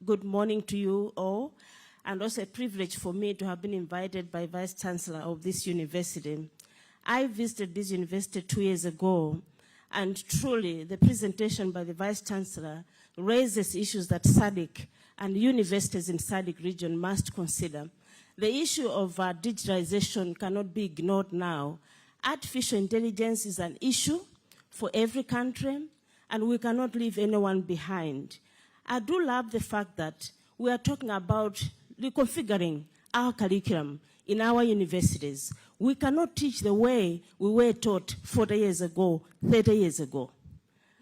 Good morning to you all, and also a privilege for me to have been invited by Vice Chancellor of this university. I visited this university 2 years ago, and truly the presentation by the Vice Chancellor raises issues that SADC and universities in SADC region must consider. The issue of digitalization cannot be ignored now. Artificial intelligence is an issue for every country, and we cannot leave anyone behind. I do love the fact that we are talking about reconfiguring our curriculum in our universities. We cannot teach the way we were taught 40 years ago, 30 years ago.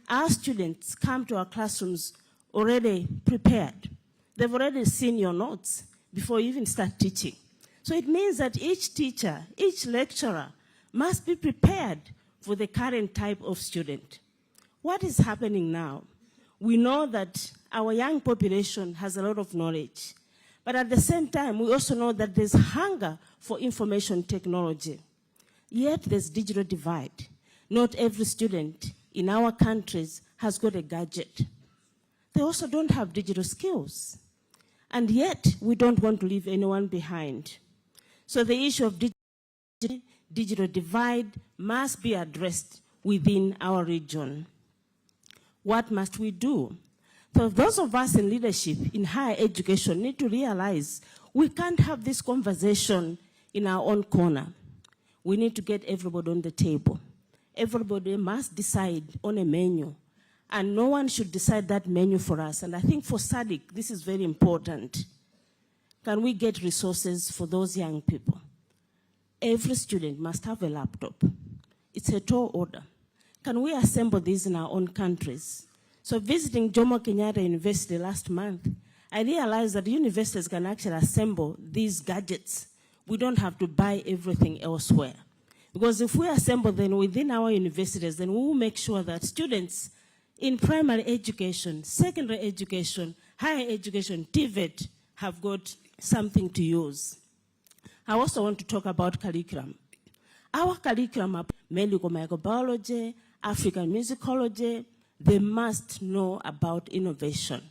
Our students come to our classrooms already prepared. They've already seen your notes before you even start teaching. So it means that each teacher, each lecturer must be prepared for the current type of student. What is happening now? We know that our young population has a lot of knowledge, but at the same time, we also know that there's hunger for information technology. Yet there's digital divide. Not every student in our countries has got a gadget. They also don't have digital skills. And yet, we don't want to leave anyone behind. So the issue of digital divide must be addressed within our region. What must we do? So those of us in leadership in higher education need to realize we can't have this conversation in our own corner. We need to get everybody on the table. Everybody must decide on a menu, and no one should decide that menu for us. And I think for SADC, this is very important. Can we get resources for those young people? Every student must have a laptop. It's a tall order. Can we assemble these in our own countries? So visiting Jomo Kenyatta University last month, I realized that universities can actually assemble these gadgets. We don't have to buy everything elsewhere. Because if we assemble them within our universities, then we will make sure that students in primary education, secondary education, higher education, TVET, have got something to use. I also want to talk about curriculum. Our curriculum are medical microbiology, African musicology. They must know about innovation.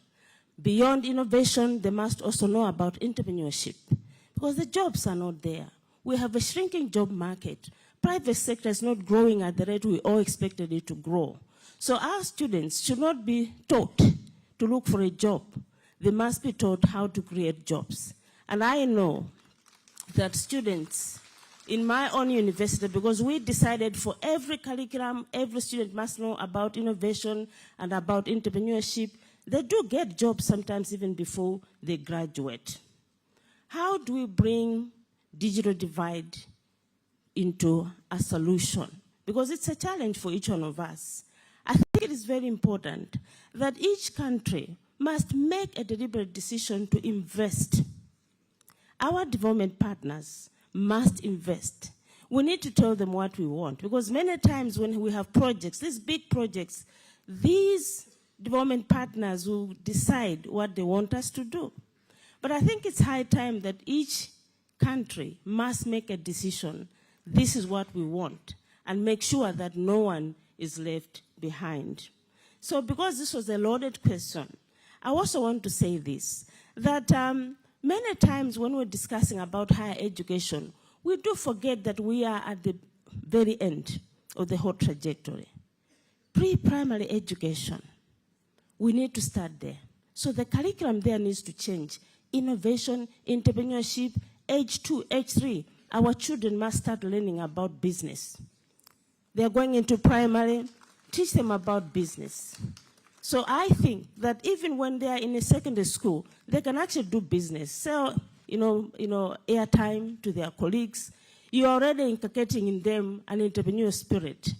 Beyond innovation, they must also know about entrepreneurship, because the jobs are not there. We have a shrinking job market. Private sector is not growing at the rate we all expected it to grow. So our students should not be taught to look for a job. They must be taught how to create jobs. And I know that students in my own university, because we decided for every curriculum, every student must know about innovation and about entrepreneurship. They do get jobs sometimes even before they graduate. How do we bring digital divide into a solution? Because it's a challenge for each one of us. I think it is very important that each country must make a deliberate decision to invest. Our development partners must invest. We need to tell them what we want, because many times when we have projects, these big projects, these development partners will decide what they want us to do. But I think it's high time that each country must make a decision. This is what we want, and make sure that no one is left behind. So because this was a loaded question, I also want to say this, that many times when we're discussing about higher education, we do forget that we are at the very end of the whole trajectory. Pre-primary education, we need to start there. So the curriculum there needs to change. Innovation, entrepreneurship, age 2, age 3, our children must start learning about business. They're going into primary, teach them about business. So I think that even when they are in a secondary school, they can actually do business, sell, airtime to their colleagues. You're already inculcating in them an entrepreneurial spirit.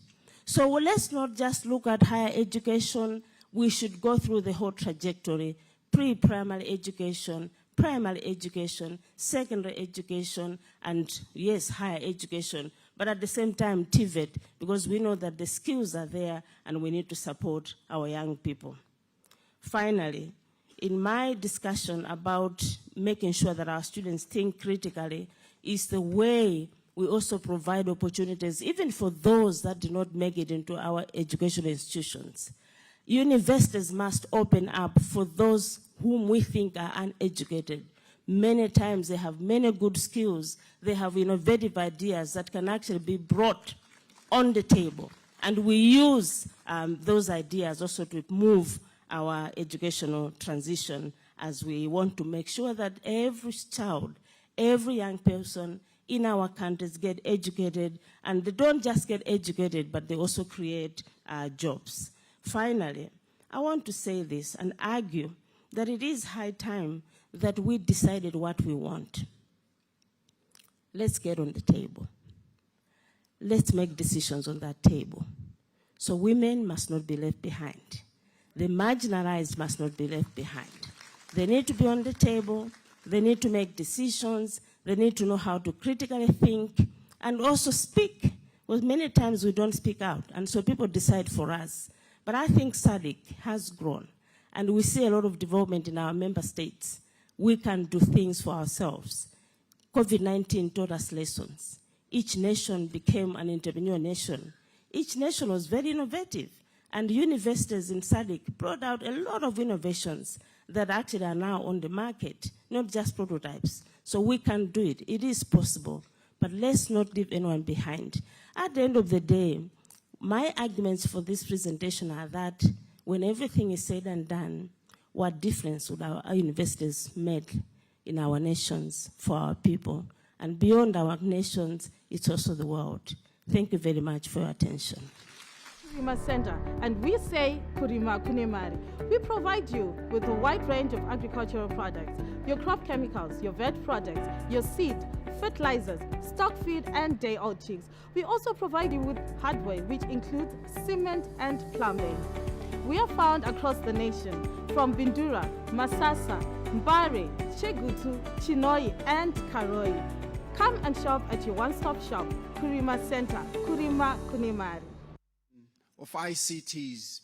So let's not just look at higher education. We should go through the whole trajectory: pre-primary education, primary education, secondary education, and yes, higher education. But at the same time, TVET, because we know that the skills are there and we need to support our young people. Finally, in my discussion about making sure that our students think critically is the way we also provide opportunities, even for those that do not make it into our educational institutions. Universities must open up for those whom we think are uneducated. Many times they have many good skills. They have innovative ideas that can actually be brought on the table. And we use those ideas also to move our educational transition, as we want to make sure that every child, every young person in our countries get educated, and they don't just get educated, but they also create jobs. Finally, I want to say this and argue that it is high time that we decided what we want. Let's get on the table. Let's make decisions on that table. So women must not be left behind. The marginalized must not be left behind. They need to be on the table. They need to make decisions. They need to know how to critically think and also speak. Because many times we don't speak out, and so people decide for us. But I think SADC has grown, and we see a lot of development in our member states. We can do things for ourselves. COVID-19 taught us lessons. Each nation became an entrepreneurial nation. Each nation was very innovative, and universities in SADC brought out a lot of innovations that actually are now on the market, not just prototypes. So we can do it. It is possible, but let's not leave anyone behind. At the end of the day, my arguments for this presentation are that when everything is said and done, what difference would our universities make in our nations for our people? And beyond our nations, it's also the world. Thank you very much for your attention. Kurima Center, and we say Kurima Kunemari. We provide you with a wide range of agricultural products, your crop chemicals, your vet products, your seed, fertilizers, stock feed, and day-old chicks. We also provide you with hardware, which includes cement and plumbing. We are found across the nation, from Bindura, Masasa, Mbare, Chegutu, Chinoi, and Karoi. Come and shop at your one-stop shop, Kurima Center, Kurima Kunemari. Of ICTs.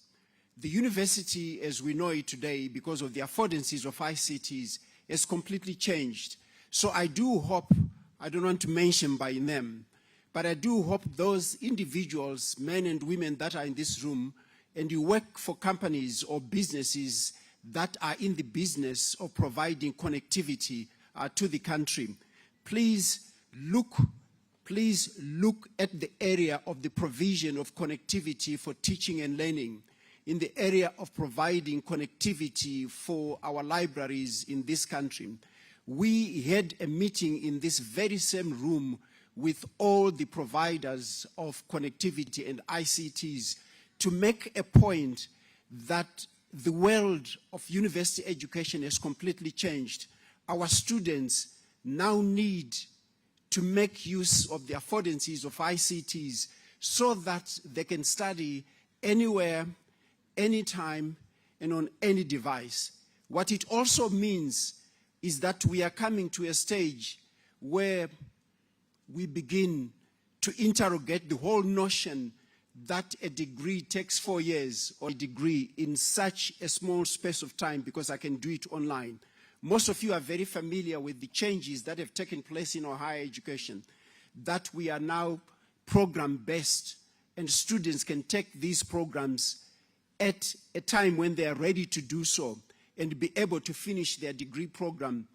The university as we know it today, because of the affordances of ICTs, has completely changed. So I do hope, I don't want to mention by name, but I do hope those individuals, men and women that are in this room, and you work for companies or businesses that are in the business of providing connectivity to the country, please look at the area of the provision of connectivity for teaching and learning, in the area of providing connectivity for our libraries in this country. We had a meeting in this very same room with all the providers of connectivity and ICTs to make a point that the world of university education has completely changed. Our students now need to make use of the affordances of ICTs so that they can study anywhere, anytime, and on any device. What it also means is that we are coming to a stage where we begin to interrogate the whole notion that a degree takes 4 years, or a degree in such a small space of time because I can do it online. Most of you are very familiar with the changes that have taken place in our higher education, that we are now program-based, and students can take these programs at a time when they are ready to do so and be able to finish their degree program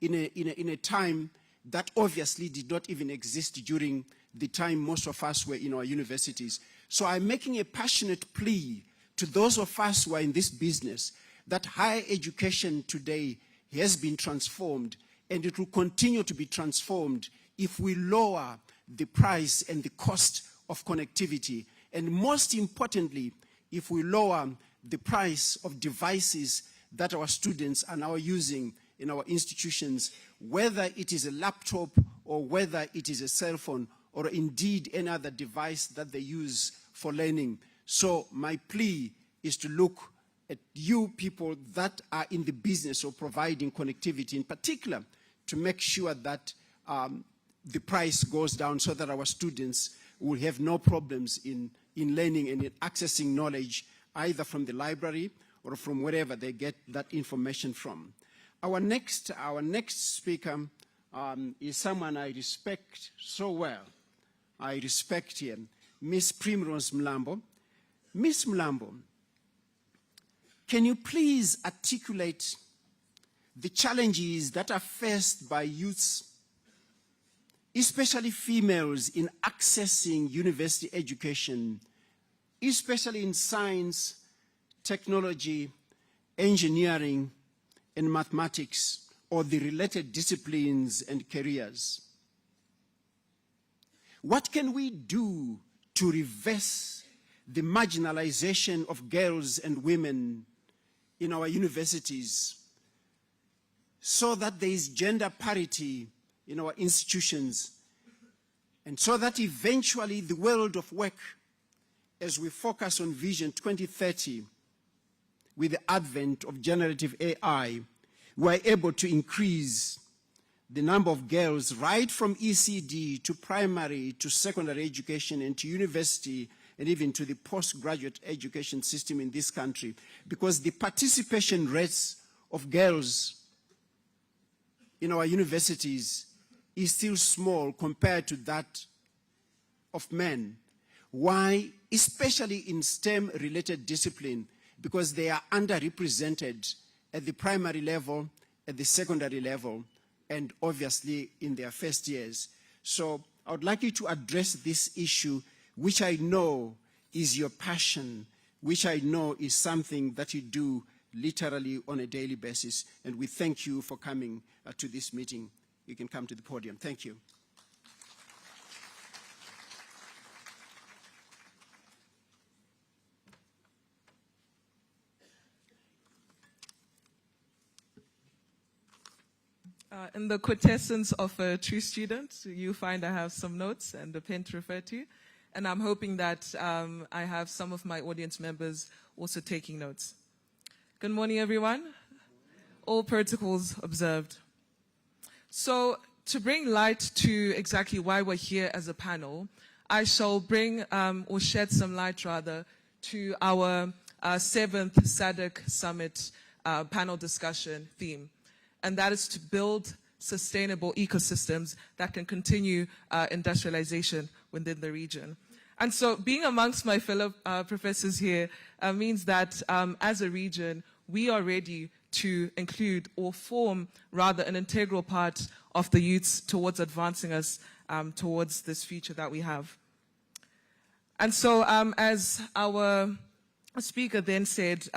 in a time that obviously did not even exist during the time most of us were in our universities. So I'm making a passionate plea to those of us who are in this business that higher education today has been transformed, and it will continue to be transformed if we lower the price and the cost of connectivity, and most importantly, if we lower the price of devices that our students are now using in our institutions, whether it is a laptop or whether it is a cell phone or indeed any other device that they use for learning. So my plea is to look at you people that are in the business of providing connectivity, in particular, to make sure that the price goes down so that our students will have no problems in learning and in accessing knowledge, either from the library or from wherever they get that information from. Our next speaker is someone I respect so well. I respect him, Miss Primrose Mlambo. Miss Mlambo, can you please articulate the challenges that are faced by youths, especially females, in accessing university education, especially in science, technology, engineering, and mathematics, or the related disciplines and careers. What can we do to reverse the marginalization of girls and women in our universities so that there is gender parity in our institutions, and so that eventually the world of work, as we focus on Vision 2030, with the advent of generative AI, we are able to increase the number of girls right from ECD to primary to secondary education and to university and even to the postgraduate education system in this country, because the participation rates of girls in our universities is still small compared to that of men. Why? Especially in STEM-related discipline, because they are underrepresented at the primary level, at the secondary level, and obviously in their first years. So I would like you to address this issue, which I know is your passion, which I know is something that you do literally on a daily basis. And we thank you for coming to this meeting. You can come to the podium. Thank you. In the quintessence of a true student, you find I have some notes and a pen to refer to. And I'm hoping that I have some of my audience members also taking notes. Good morning, everyone. All protocols observed. So to bring light to exactly why we're here as a panel, I shall bring or shed some light rather to our 7th SADC Summit panel discussion theme. And that is to build sustainable ecosystems that can continue industrialization within the region. And so being amongst my fellow professors here means that as a region, we are ready to include or form rather an integral part of the youths towards advancing us towards this future that we have. And so as our speaker then said,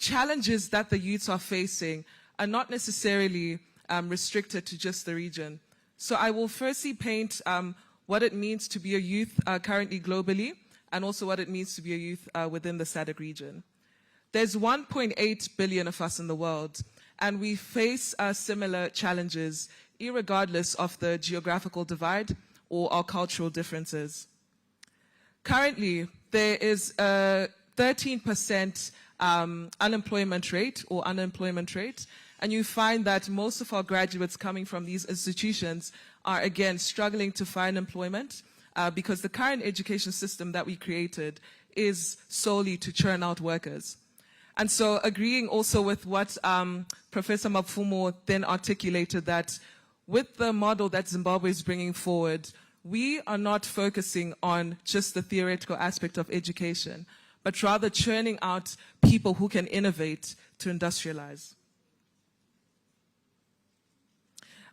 challenges that the youths are facing are not necessarily restricted to just the region. So I will firstly paint what it means to be a youth currently globally, and also what it means to be a youth within the SADC region. There's 1.8 billion of us in the world, and we face similar challenges, irregardless of the geographical divide or our cultural differences. Currently, there is a 13% unemployment rate, and you find that most of our graduates coming from these institutions are, again, struggling to find employment because the current education system that we created is solely to churn out workers. And so agreeing also with what Professor Mapfumo then articulated, that with the model that Zimbabwe is bringing forward, we are not focusing on just the theoretical aspect of education, but rather churning out people who can innovate to industrialize.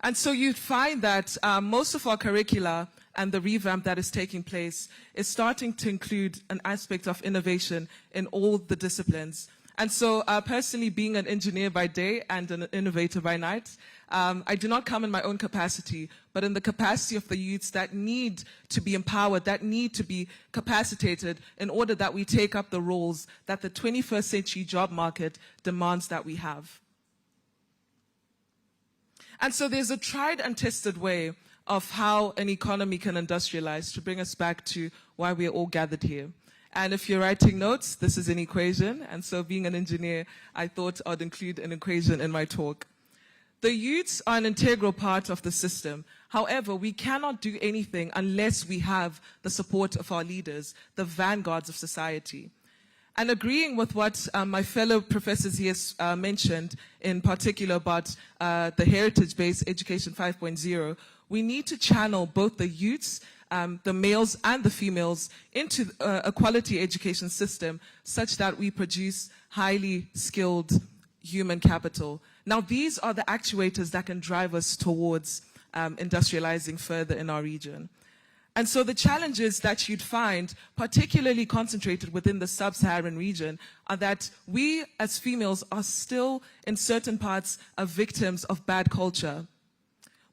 And so you'd find that most of our curricula and the revamp that is taking place is starting to include an aspect of innovation in all the disciplines. And so personally, being an engineer by day and an innovator by night, I do not come in my own capacity, but in the capacity of the youths that need to be empowered, that need to be capacitated in order that we take up the roles that the 21st century job market demands that we have. And so there's a tried and tested way of how an economy can industrialize, to bring us back to why we're all gathered here. And if you're writing notes, this is an equation. And so being an engineer, I thought I'd include an equation in my talk. The youths are an integral part of the system. However, we cannot do anything unless we have the support of our leaders, the vanguards of society. And agreeing with what my fellow professors here mentioned, in particular about the heritage-based education 5.0, we need to channel both the youths, the males and the females, into a quality education system such that we produce highly skilled human capital. Now, these are the actuators that can drive us towards industrializing further in our region. And so the challenges that you'd find, particularly concentrated within the sub-Saharan region, are that we as females are still, in certain parts, victims of bad culture.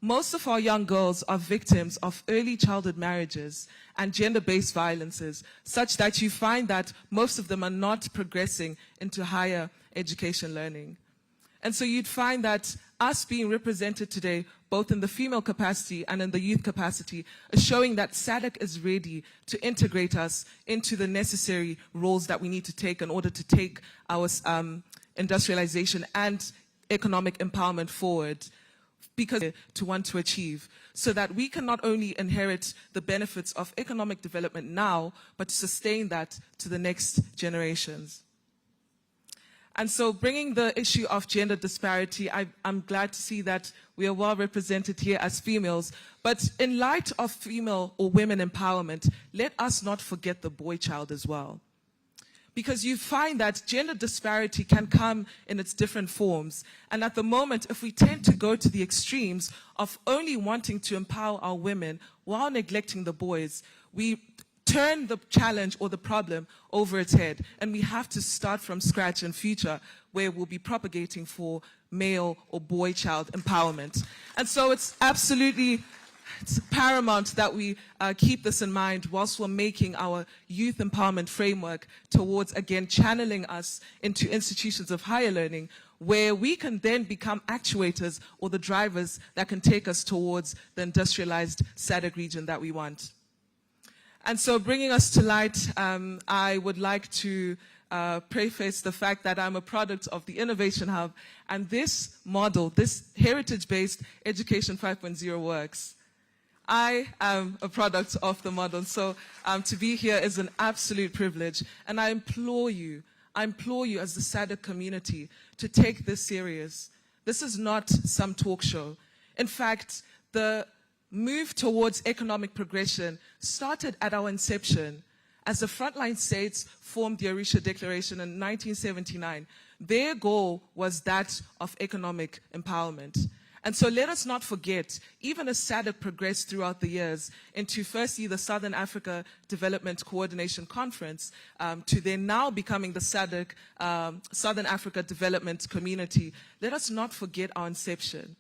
Most of our young girls are victims of early childhood marriages and gender-based violences, such that you find that most of them are not progressing into higher education learning. And so you'd find that us being represented today, both in the female capacity and in the youth capacity, is showing that SADC is ready to integrate us into the necessary roles that we need to take in order to take our industrialization and economic empowerment forward, because to want to achieve, so that we can not only inherit the benefits of economic development now, but to sustain that to the next generations. And so bringing the issue of gender disparity, I'm glad to see that we are well represented here as females. But in light of female or women empowerment, let us not forget the boy child as well. Because you find that gender disparity can come in its different forms. And at the moment, if we tend to go to the extremes of only wanting to empower our women while neglecting the boys, we turn the challenge or the problem over its head. And we have to start from scratch in future, where we'll be propagating for male or boy child empowerment. And so it's paramount that we keep this in mind whilst we're making our youth empowerment framework towards, again, channeling us into institutions of higher learning, where we can then become actuators or the drivers that can take us towards the industrialized SADC region that we want. And so bringing us to light, I would like to preface the fact that I'm a product of the Innovation Hub, and this model, this heritage-based Education 5.0 works. I am a product of the model, so to be here is an absolute privilege, and I implore you as the SADC community to take this serious. This is not some talk show. In fact, the move towards economic progression started at our inception as the frontline states formed the Arusha Declaration in 1979. Their goal was that of economic empowerment. And so let us not forget, even as SADC progressed throughout the years into firstly the Southern Africa Development Coordination Conference, to then now becoming the SADC Southern Africa Development Community, let us not forget our inception.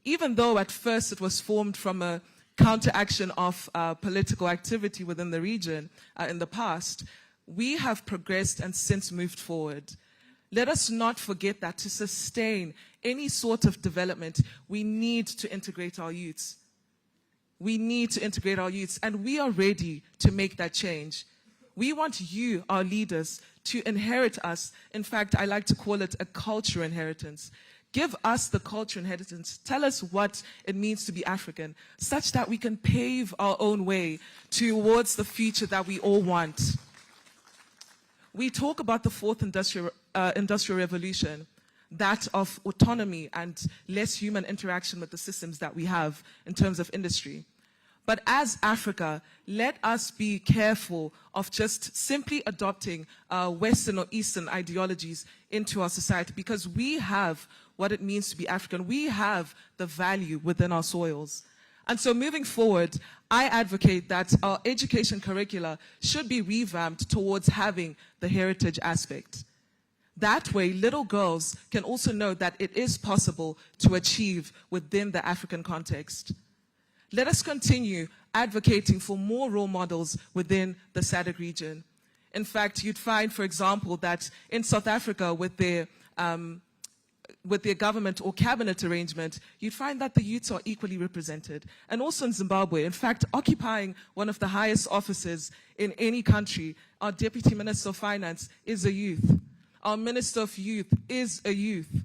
Even though at first it was formed from a counteraction of political activity within the region in the past, we have progressed and since moved forward. Let us not forget that to sustain any sort of development, we need to integrate our youths. We need to integrate our youths, and we are ready to make that change. We want you, our leaders, to inherit us. In fact, I like to call it a culture inheritance. Give us the culture inheritance. Tell us what it means to be African, such that we can pave our own way towards the future that we all want. We talk about the fourth industrial revolution, that of autonomy and less human interaction with the systems that we have in terms of industry. But as Africa, let us be careful of just simply adopting Western or Eastern ideologies into our society, because we have what it means to be African. We have the value within our soils. And so moving forward, I advocate that our education curricula should be revamped towards having the heritage aspect. That way, little girls can also know that it is possible to achieve within the African context. Let us continue advocating for more role models within the SADC region. In fact, you'd find, for example, that in South Africa with their government or cabinet arrangement, you'd find that the youths are equally represented. And also in Zimbabwe, in fact, occupying one of the highest offices in any country, our Deputy Minister of Finance is a youth. Our Minister of Youth is a youth.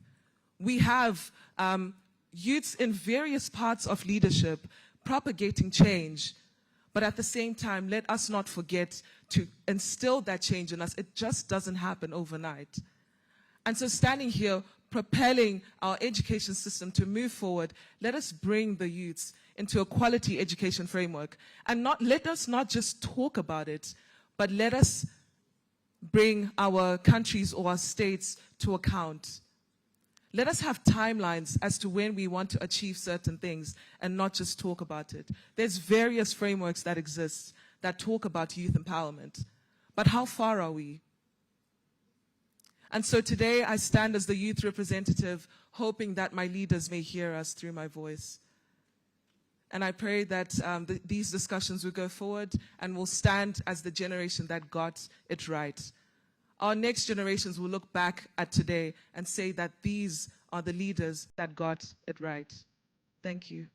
We have youths in various parts of leadership propagating change. But at the same time, let us not forget to instill that change in us. It just doesn't happen overnight. And so standing here, propelling our education system to move forward, let us bring the youths into a quality education framework. And let us not just talk about it, but let us bring our countries or our states to account. Let us have timelines as to when we want to achieve certain things and not just talk about it. There's various frameworks that exist that talk about youth empowerment. But how far are we? And so today I stand as the youth representative, hoping that my leaders may hear us through my voice. And I pray that these discussions will go forward and will stand as the generation that got it right. Our next generations will look back at today and say that these are the leaders that got it right. Thank you.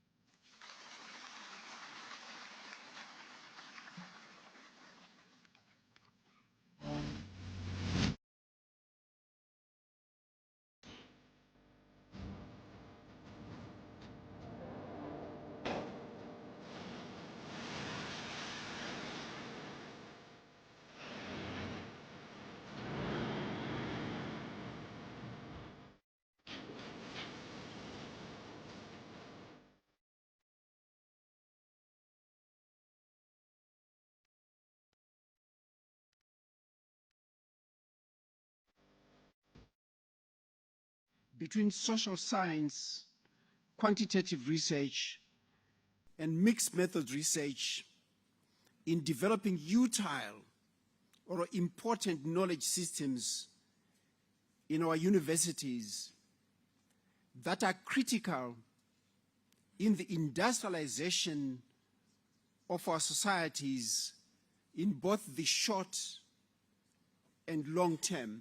Between social science, quantitative research, and mixed method research in developing utile or important knowledge systems in our universities that are critical in the industrialization of our societies in both the short and long term.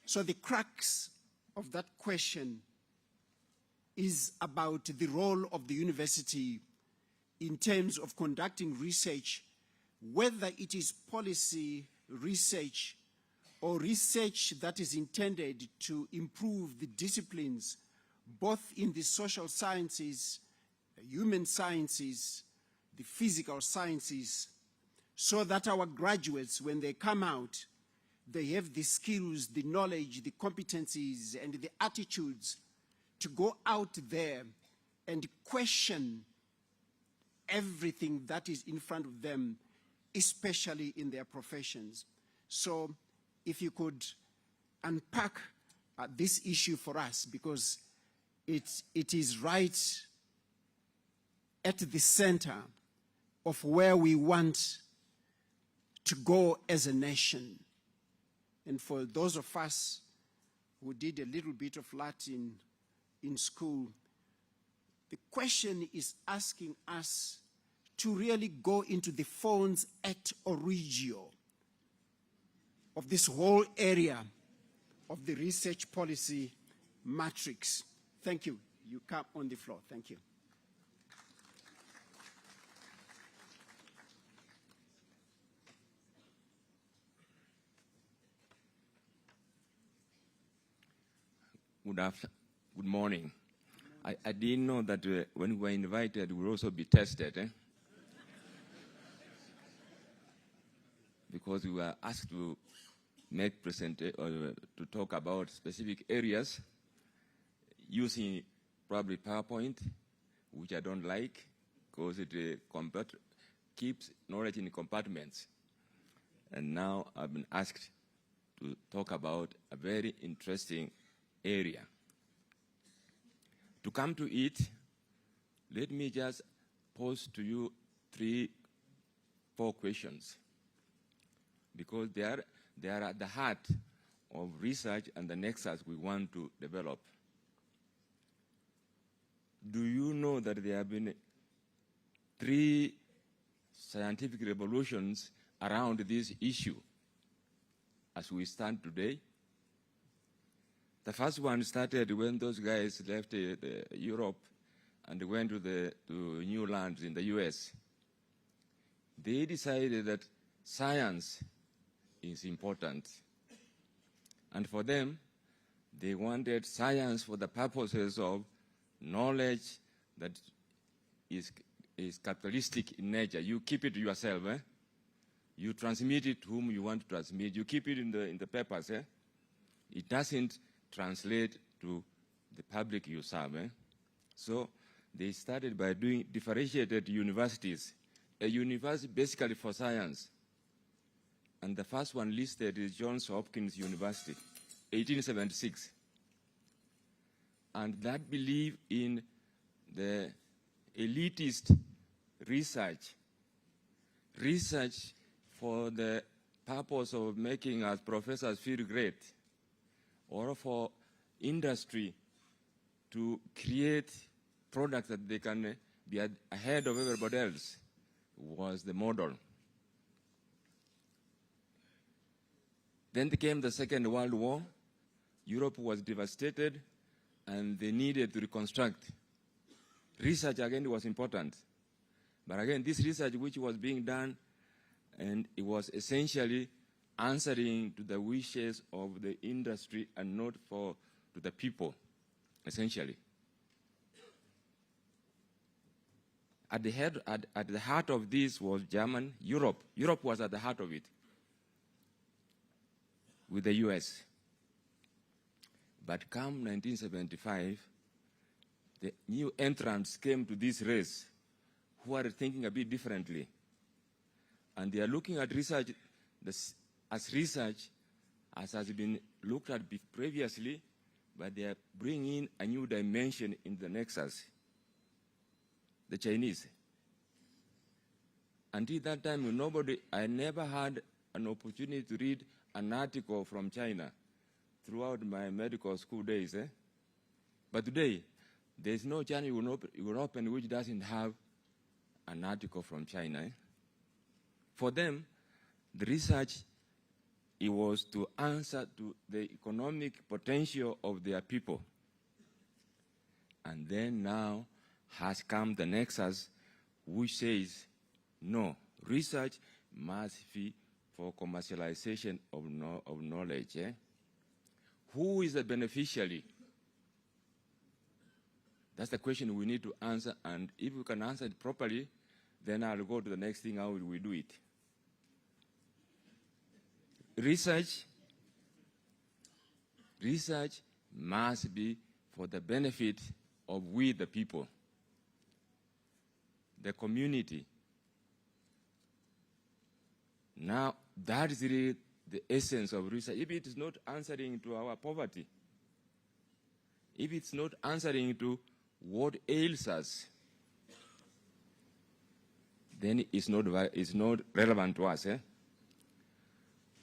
So the crux of that question is about the role of the university in terms of conducting research, whether it is policy research or research that is intended to improve the disciplines, both in the social sciences, human sciences, the physical sciences, so that our graduates, when they come out, they have the skills, the knowledge, the competencies, and the attitudes to go out there and question everything that is in front of them, especially in their professions. So if you could unpack this issue for us, because it is right at the center of where we want to go as a nation. And for those of us who did a little bit of Latin in school, the question is asking us to really go into the fons et origio of this whole area of the research policy matrix. Thank you. You come on the floor. Thank you. Good morning. I didn't know that when we were invited, we will also be tested. Because we were asked to make or to talk about specific areas using probably PowerPoint, which I don't like because it keeps knowledge in compartments. And now I've been asked to talk about a very interesting area. To come to it, let me just pose to you 4 questions, because they are at the heart of research and the nexus we want to develop. Do you know that there have been 3 scientific revolutions around this issue as we stand today? The first one started when those guys left Europe and went to new lands in the US. They decided that science is important. And for them, they wanted science for the purposes of knowledge that is capitalistic in nature. You keep it to yourself. You transmit it to whom you want to transmit. You keep it in the papers. It doesn't translate to the public you serve. So they started by doing differentiated universities. A university basically for science, and the first one listed is Johns Hopkins University, 1876. And that belief in the elitist research for the purpose of making us professors feel great, or for industry to create products that they can be ahead of everybody else, was the model. Then came the Second World War. Europe was devastated, and they needed to reconstruct. Research, again, was important. But again, this research which was being done, and it was essentially answering to the wishes of the industry and not to the people, essentially. At the heart of this was Europe. Europe was at the heart of it, with the US. But come 1975, the new entrants came to this race who are thinking a bit differently. And they are looking at research as research as has been looked at previously, but they are bringing a new dimension in the nexus. The Chinese. Until that time, I never had an opportunity to read an article from China throughout my medical school days. But today, there's no channel you will open which doesn't have an article from China. For them, the research, it was to answer to the economic potential of their people. And then now has come the nexus which says, no, research must be for commercialization of knowledge. Who is the beneficiary? That's the question we need to answer, and if we can answer it properly, then I'll go to the next thing, how will we do it? Research must be for the benefit of we, the people, the community. Now, that is really the essence of research. If it is not answering to our poverty, if it's not answering to what ails us, then it's not relevant to us.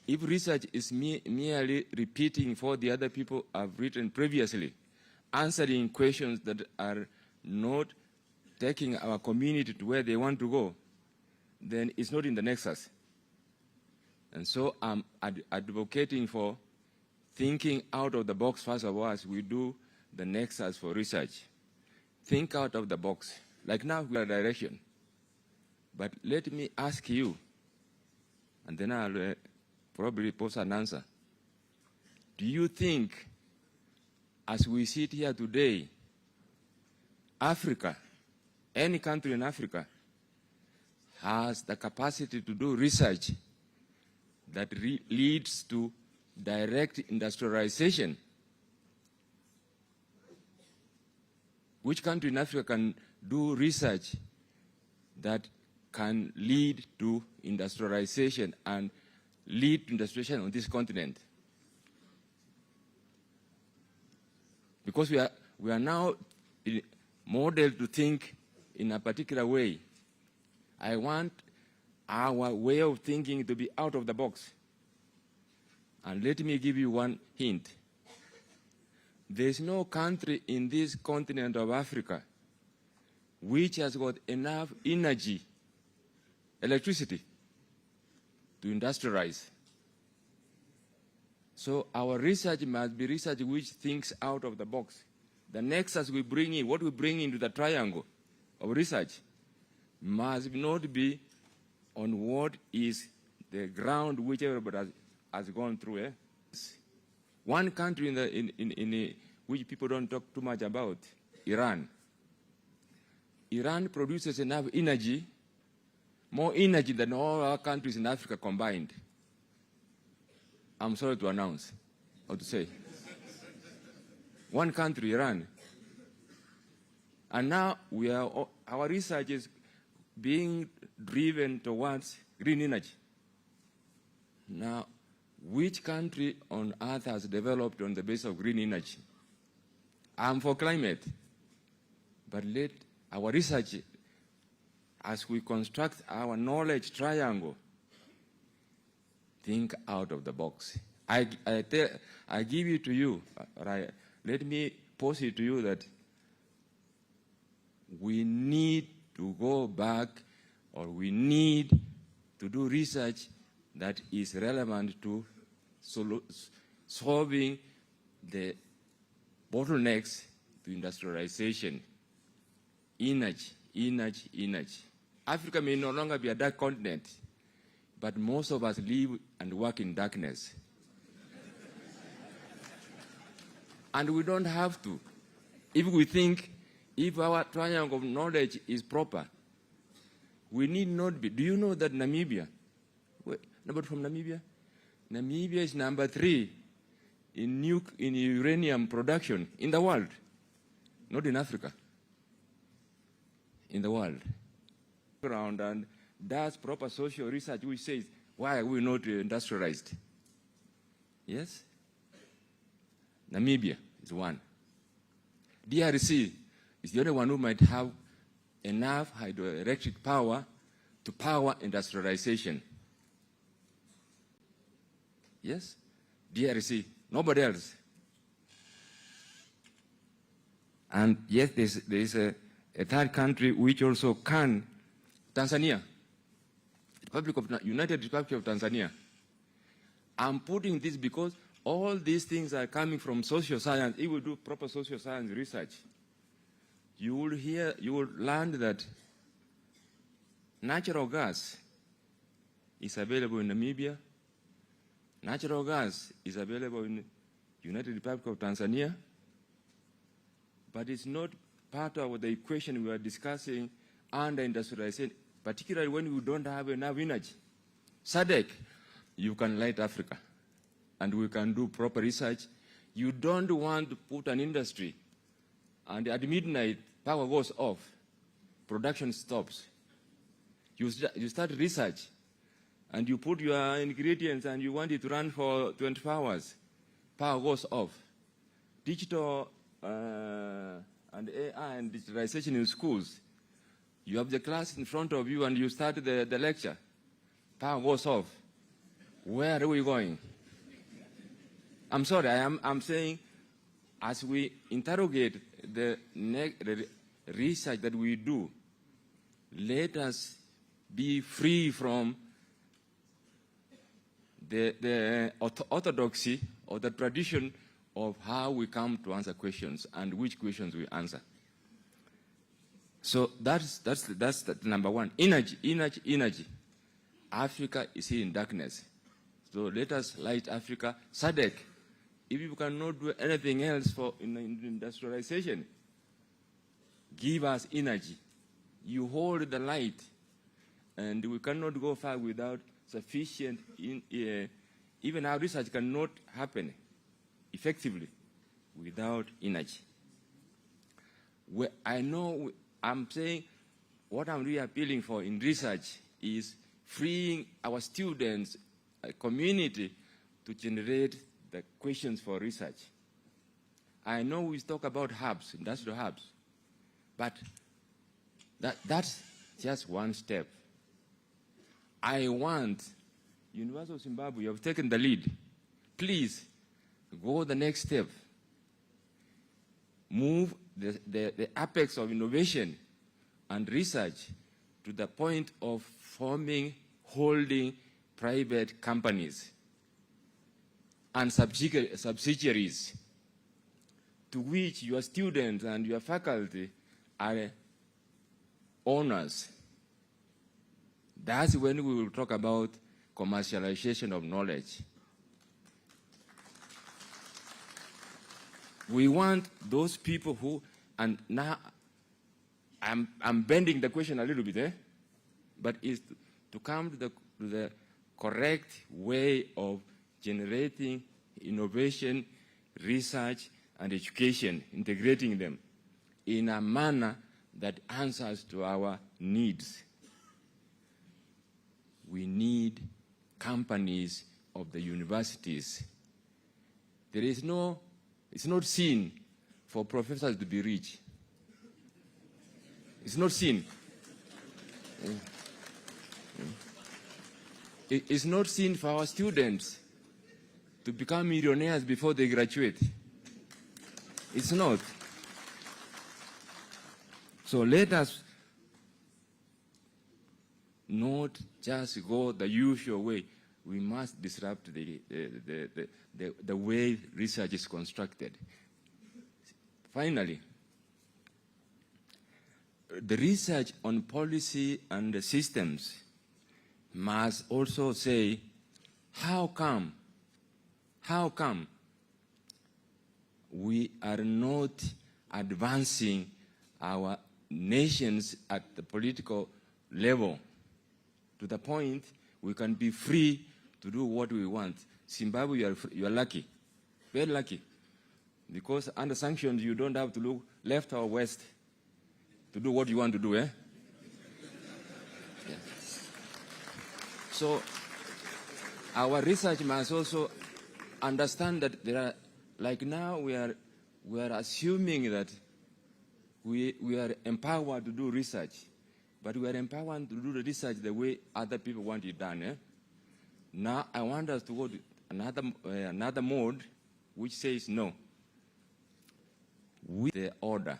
If research is merely repeating what the other people have written previously, answering questions that are not taking our community to where they want to go, then it's not in the nexus. And so I'm advocating for thinking out of the box first of all as we do the nexus for research. Think out of the box. Like now we are direction. But let me ask you, and then I'll probably post an answer. Do you think, as we sit here today, Africa, any country in Africa, has the capacity to do research that leads to direct industrialization? Which country in Africa can do research that can lead to industrialization and lead to industrialization on this continent? Because we are now modeled to think in a particular way. I want our way of thinking to be out of the box. And let me give you one hint. There's no country in this continent of Africa which has got enough energy, electricity, to industrialize. So our research must be research which thinks out of the box. The nexus we bring in, what we bring into the triangle of research, must not be on what is the ground which everybody has gone through. One country in which people don't talk too much about, Iran. Iran produces enough energy, more energy than all our countries in Africa combined. I'm sorry to announce, or to say. One country, Iran. And now our research is being driven towards green energy. Now, which country on earth has developed on the basis of green energy? I'm for climate, but let our research, as we construct our knowledge triangle, think out of the box. I give it to you, right? Let me pose it to you that we need to go back, or we need to do research that is relevant to solving the bottlenecks to industrialization. Energy, energy, energy. Africa may no longer be a dark continent, but most of us live and work in darkness. And we don't have to. If we think, if our triangle of knowledge is proper, we need not be. Do you know that Namibia, nobody from Namibia? Namibia is number 3 in uranium production in the world, not in Africa, in the world. And does proper social research which says, why are we not industrialized? Yes? Namibia is one. DRC is the only one who might have enough hydroelectric power to power industrialization. Yes? DRC, nobody else. And yes, there is a third country which also can, Tanzania, United Republic of Tanzania. I'm putting this because all these things are coming from social science. If we do proper social science research, you will learn that natural gas is available in Namibia. Natural gas is available in United Republic of Tanzania, but it's not part of the equation we are discussing under industrialization, particularly when we don't have enough energy. SADC, you can light Africa, and we can do proper research. You don't want to put an industry, and at midnight, power goes off, production stops. You start research, and you put your ingredients, and you want it to run for 24 hours. Power goes off. Digital and AI and digitalization in schools. You have the class in front of you, and you start the lecture. Power goes off. Where are we going? I'm sorry, I'm saying, as we interrogate the research that we do, let us be free from the orthodoxy or the tradition of how we come to answer questions and which questions we answer. So that's the number one. Energy, energy, energy. Africa is in darkness. So let us light Africa. SADC, if you cannot do anything else for industrialization, give us energy. You hold the light, and we cannot go far without sufficient, even our research cannot happen effectively without energy. I'm saying what I'm really appealing for in research is freeing our students, a community, to generate the questions for research. I know we talk about hubs, industrial hubs, but that's just one step. I want, University of Zimbabwe, you have taken the lead. Please, go the next step. Move the apex of innovation and research to the point of holding private companies and subsidiaries to which your students and your faculty are owners. That's when we will talk about commercialization of knowledge. We want those people who, and now I'm bending the question a little bit, but is to come to the correct way of generating innovation, research, and education, integrating them in a manner that answers to our needs. We need companies of the universities, it's not seen for professors to be rich. It's not seen. It's not seen for our students to become millionaires before they graduate. It's not. So let us not just go the usual way. We must disrupt the way research is constructed. Finally, the research on policy and the systems must also say, how come we are not advancing our nations at the political level to the point we can be free to do what we want. Zimbabwe, you are lucky, very lucky, because under sanctions you don't have to look left or west to do what you want to do, eh? Yeah. So our research must also understand that there are, like now we are assuming that we are empowered to do research, but we are empowered to do the research the way other people want it done. Eh? Now I want us to go to another mode which says no, with the order.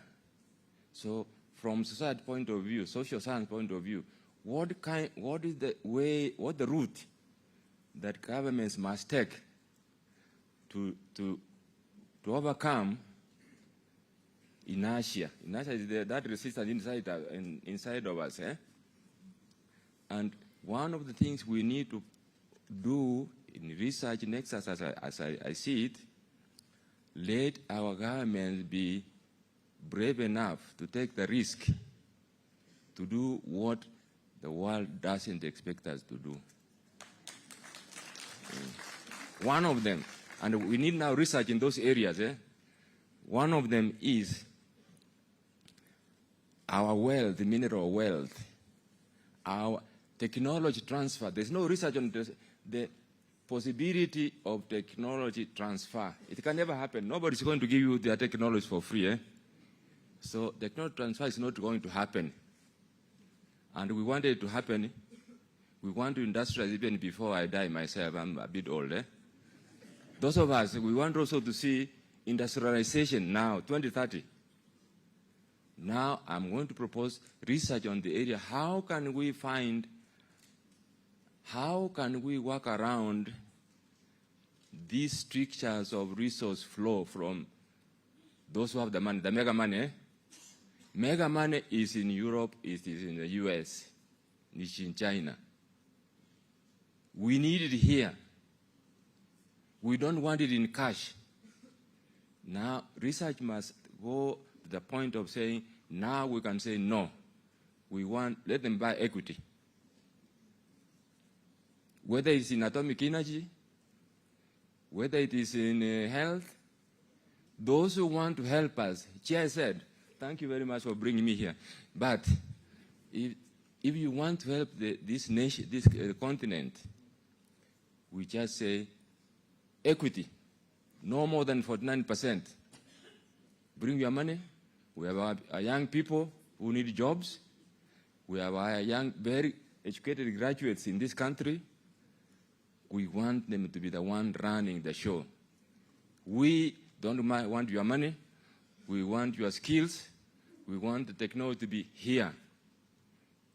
So from society point of view, social science point of view, what is the route that governments must take to overcome inertia? Inertia is that resistance inside of us. Eh? And one of the things we need to do in research next, as I see it, let our governments be brave enough to take the risk to do what the world doesn't expect us to do. One of them, and we need now research in those areas, one of them is our wealth, the mineral wealth, our technology transfer. There's no research on the possibility of technology transfer. It can never happen. Nobody's going to give you their technology for free. Eh? So technology transfer is not going to happen. And we want it to happen. We want to industrialize even before I die myself. I'm a bit old. Eh? Those of us, we want also to see industrialization now, 2030. Now I'm going to propose research on the area. How can we work around these strictures of resource flow from those who have the money, the mega money? Eh? Mega money is in Europe, it is in the US, it's in China. We need it here. We don't want it in cash. Now, research must go to the point of saying, now we can say no. Let them buy equity. Whether it's in atomic energy, whether it is in health, those who want to help us, Chair said, thank you very much for bringing me here. But if you want to help this nation, this continent, we just say equity, no more than 49%. Bring your money. We have our young people who need jobs. We have our young, very educated graduates in this country. We want them to be the one running the show. We don't want your money. We want your skills. We want the technology to be here.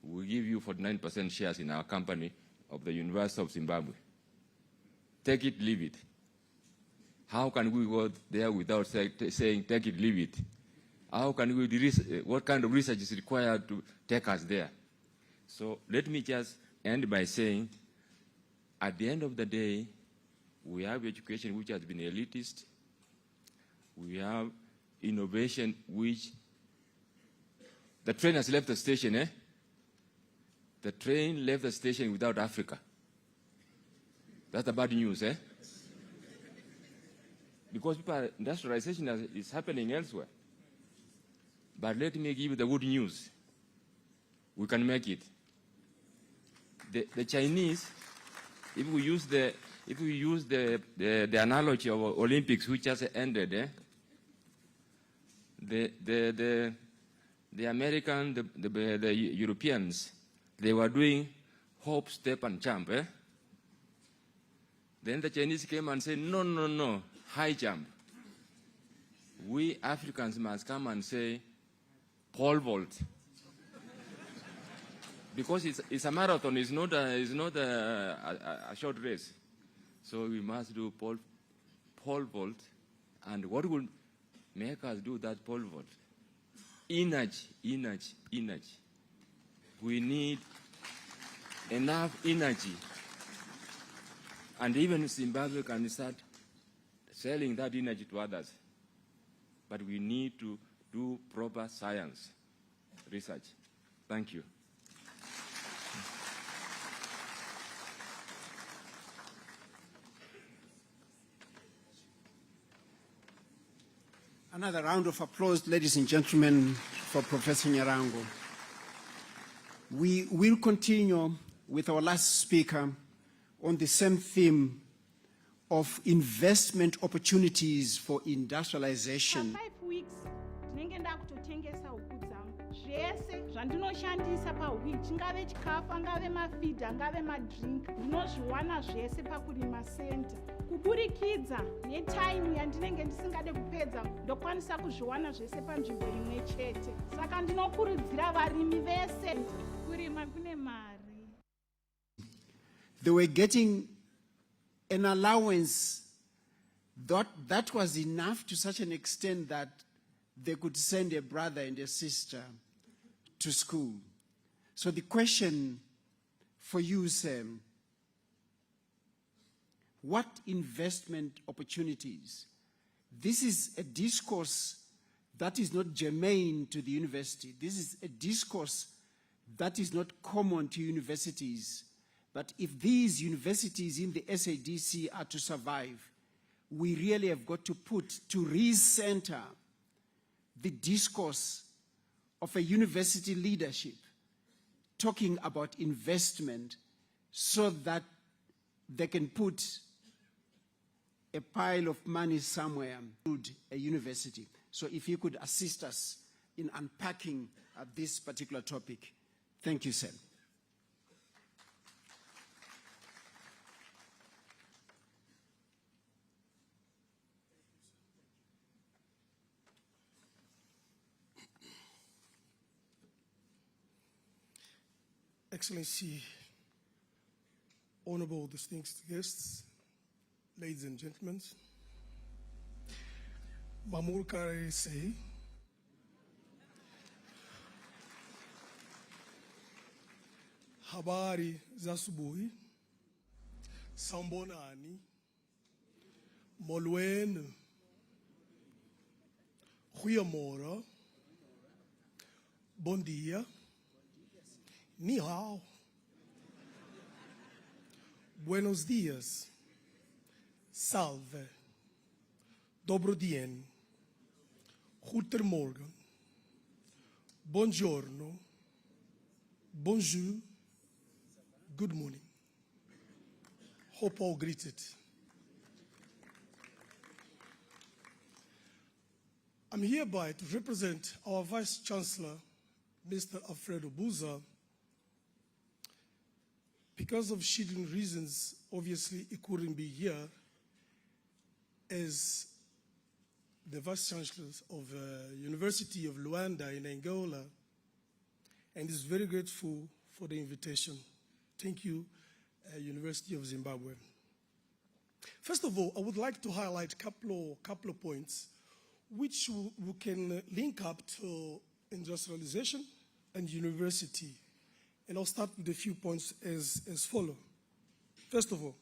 We give you 49% shares in our company of the University of Zimbabwe. Take it, leave it. How can we go there without saying take it, leave it? How can we, what kind of research is required to take us there? So let me just end by saying, at the end of the day, we have education which has been elitist. We have innovation which, the train has left the station, eh? The train left the station without Africa. That's the bad news, eh? Because industrialization is happening elsewhere. But let me give you the good news. We can make it. The Chinese, if we use the if we use the analogy of Olympics, which just ended, the American, the Europeans, they were doing hop, step, and jump. Then the Chinese came and said, no, no, no, high jump. We Africans must come and say pole vault. Because it's a marathon, it's not a short race. So we must do pole vault. And what will make us do that pole vault? Energy, energy, energy. We need enough energy. And even Zimbabwe can start selling that energy to others. But we need to do proper science research. Thank you. Another round of applause, ladies and gentlemen, for Professor Nyarango. We will continue with our last speaker on the same theme of investment opportunities for industrialization. 5 weeks ndinenge ndakutotengesa huku dzangu zvese zvandinoshandisa pahuku chingave chikafu angave mafidha angave madrink ndinozviwana zvese pakurima center kuburikidza netaimu yandinenge ndisingade kupedza ndokwanisa kuzviwana zvese panzvimbo imwe chete saka ndinokurudzira varimi vese kurima kune mari. They were getting an allowance that was enough to such an extent that they could send a brother and a sister to school. So the question for you, Sam, what investment opportunities? This is a discourse that is not germane to the university. This is a discourse that is not common to universities. But if these universities in the SADC are to survive, we really have got to recenter the discourse of a university leadership talking about investment so that they can put a pile of money somewhere to a university. So if you could assist us in unpacking this particular topic. Thank you, Sam. Excellency, honorable distinguished guests, ladies and gentlemen, Mamur Kare say, habari za asubuhi, sambonani, molweni, goeiemorgen, bon dia, ni hao, buenos dias, salve, dobro dien, goedemorgen, buongiorno, bonjour, good morning. Hope all greeted. I'm hereby to represent our Vice Chancellor, Mr. Alfredo Buza. Because of scheduling reasons, obviously he couldn't be here as the Vice Chancellor of the University of Luanda in Angola, and is very grateful for the invitation. Thank you, University of Zimbabwe. First of all, I would like to highlight a couple of points which we can link up to industrialization and university. And I'll start with a few points as follows. First of all,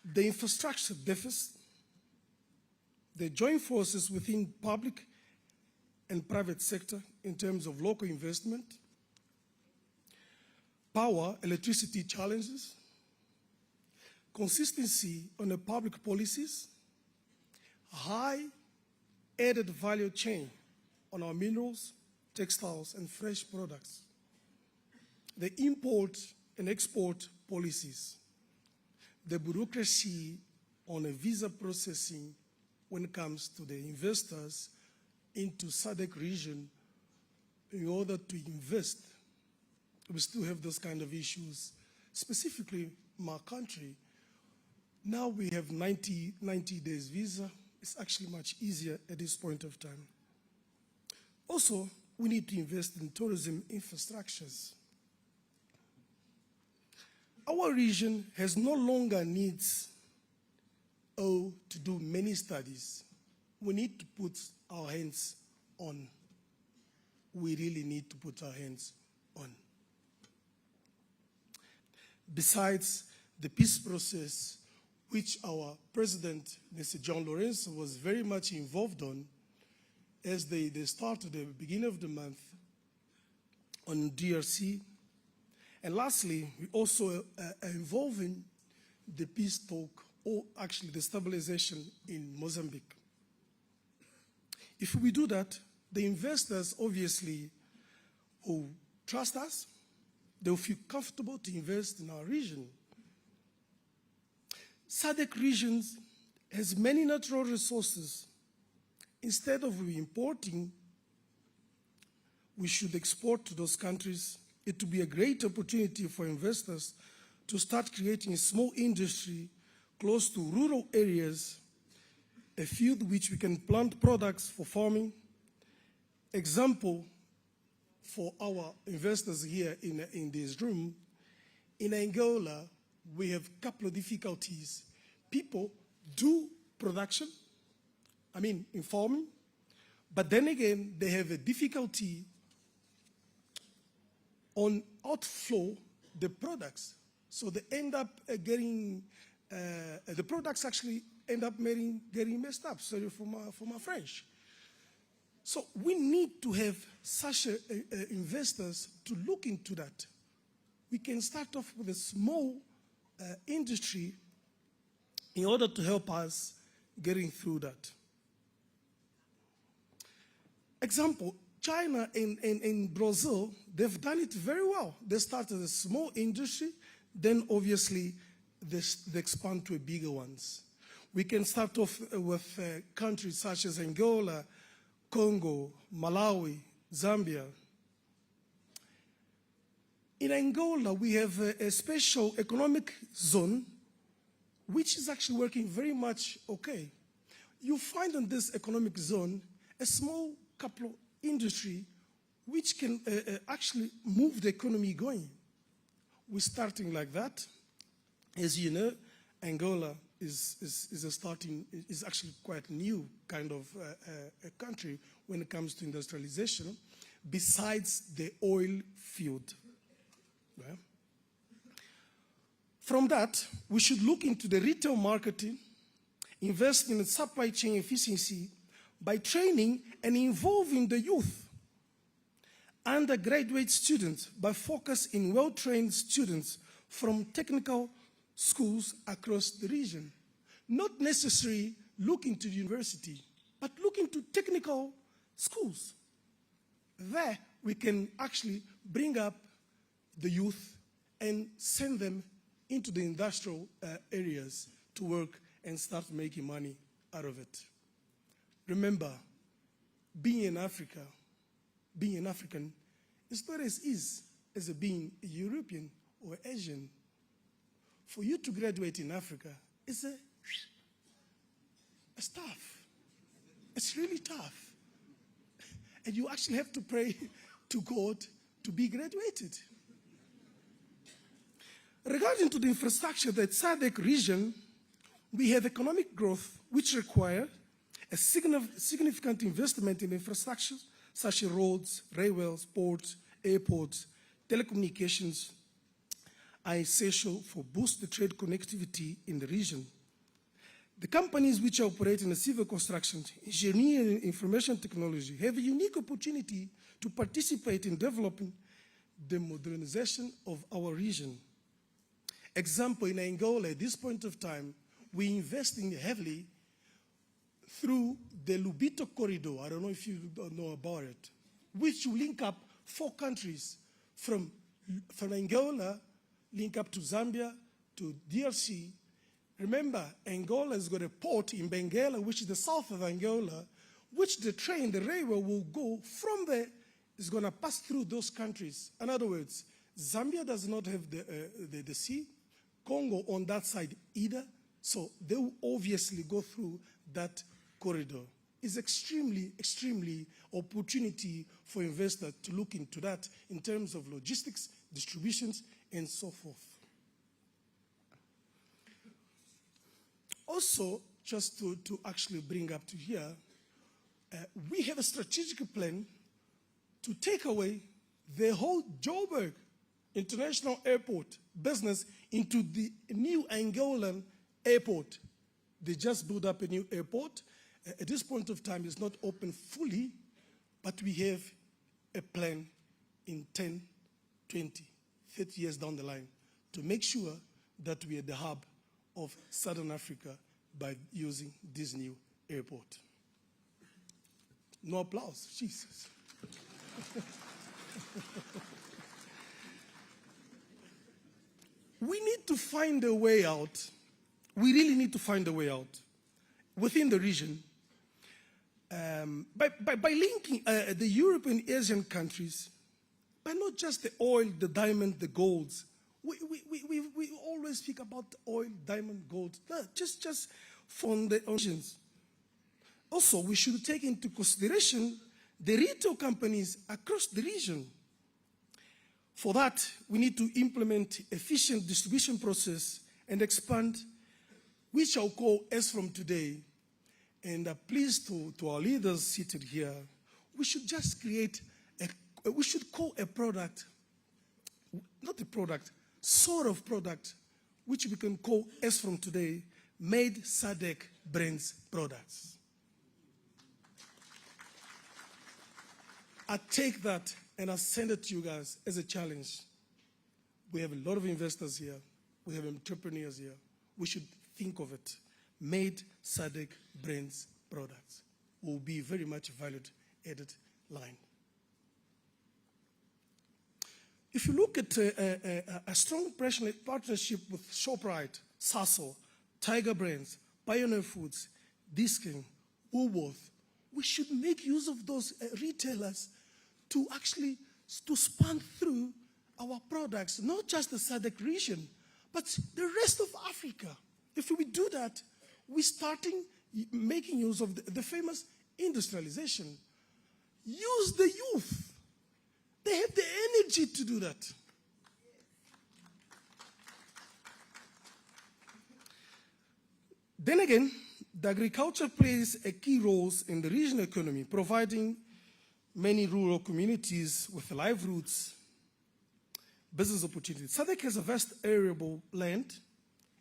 the infrastructure deficit, the joint forces within public and private sector in terms of local investment, power, electricity challenges, consistency on the public policies, high added value chain on our minerals, textiles, and fresh products, the import and export policies, the bureaucracy on a visa processing when it comes to the investors into SADC region in order to invest. We still have those kind of issues, specifically my country. Now we have 90 days visa. It's actually much easier at this point of time. Also, we need to invest in tourism infrastructures. Our region has no longer needs to do many studies. We need to put our hands on. We really need to put our hands on. Besides the peace process, which our president, Mr. John Lawrence, was very much involved on, as they started at the beginning of the month on DRC. And lastly, we also are involving the peace talk, or actually the stabilization in Mozambique. If we do that, the investors obviously will trust us. They'll feel comfortable to invest in our region. SADC regions has many natural resources. Instead of importing, we should export to those countries. It will be a great opportunity for investors to start creating a small industry close to rural areas, a field which we can plant products for farming. Example for our investors here in this room, in Angola, we have a couple of difficulties. People do production, in farming, but then again, they have a difficulty on outflow the products. So they end up getting, the products actually end up getting messed up, sorry for my French. So we need to have such investors to look into that. We can start off with a small industry in order to help us getting through that. Example, China and Brazil, they've done it very well. They started a small industry, then obviously they expand to bigger ones. We can start off with countries such as Angola, Congo, Malawi, Zambia. In Angola, we have a special economic zone, which is actually working very much okay. You find in this economic zone a small couple of industry which can actually move the economy going. We're starting like that. As you know, Angola is actually quite new kind of a country when it comes to industrialization, besides the oil field. Yeah. From that, we should look into the retail marketing, invest in supply chain efficiency by training and involving the youth. Undergraduate students by focusing well-trained students from technical schools across the region. Not necessarily looking to the university, but looking to technical schools. There, we can actually bring up the youth and send them into the industrial areas to work and start making money out of it. Remember, being in Africa, being an African, is not as easy as being a European or Asian. For you to graduate in Africa, it's tough. It's really tough. And you actually have to pray to God to be graduated. Regarding to the infrastructure, the SADC region, we have economic growth which require a significant investment in infrastructure such as roads, railways, ports, airports, telecommunications are essential for boost the trade connectivity in the region. The companies which operate in the civil construction, engineering, and information technology have a unique opportunity to participate in developing the modernization of our region. Example, in Angola, at this point of time, we're investing heavily through the Lubito corridor. I don't know if you know about it, which will link up 4 countries from Angola, link up to Zambia, to DRC, Remember, Angola has got a port in Benguela, which is the south of Angola, which the railway will go from there, is going to pass through those countries. In other words, Zambia does not have the sea, Congo on that side either, so they will obviously go through that corridor. It's extremely opportunity for investors to look into that in terms of logistics, distributions, and so forth. Also, just to actually bring up to here, we have a strategic plan to take away the whole Joburg International Airport business into the new Angolan airport. They just built up a new airport. At this point of time, it's not open fully, but we have a plan in 10, 20, 30 years down the line to make sure that we are the hub of Southern Africa by using this new airport. No applause, Jesus. We need to find a way out. We really need to find a way out within the region by linking the European Asian countries, but not just the oil, the diamond, the golds. We always speak about oil, diamond, gold, no, just from the oceans. Also, we should take into consideration the retail companies across the region. For that, we need to implement efficient distribution process and expand, which I'll call as from today. And pleased to our leaders seated here, we should just create, we should call a product, not a product, sort of product, which we can call as from today, made SADC brands products. I take that and I send it to you guys as a challenge. We have a lot of investors here. We have entrepreneurs here. We should think of it. Made SADC brands products will be very much valued added line. If you look at a strong partnership with ShopRite, Sasol, Tiger Brands, Pioneer Foods, Disking, Woolworth, we should make use of those retailers to actually span through our products, not just the SADC region, but the rest of Africa. If we do that, we're starting making use of the famous industrialization. Use the youth. They have the energy to do that. Then again, the agriculture plays a key role in the regional economy, providing many rural communities with livelihoods, business opportunities. SADC has a vast arable land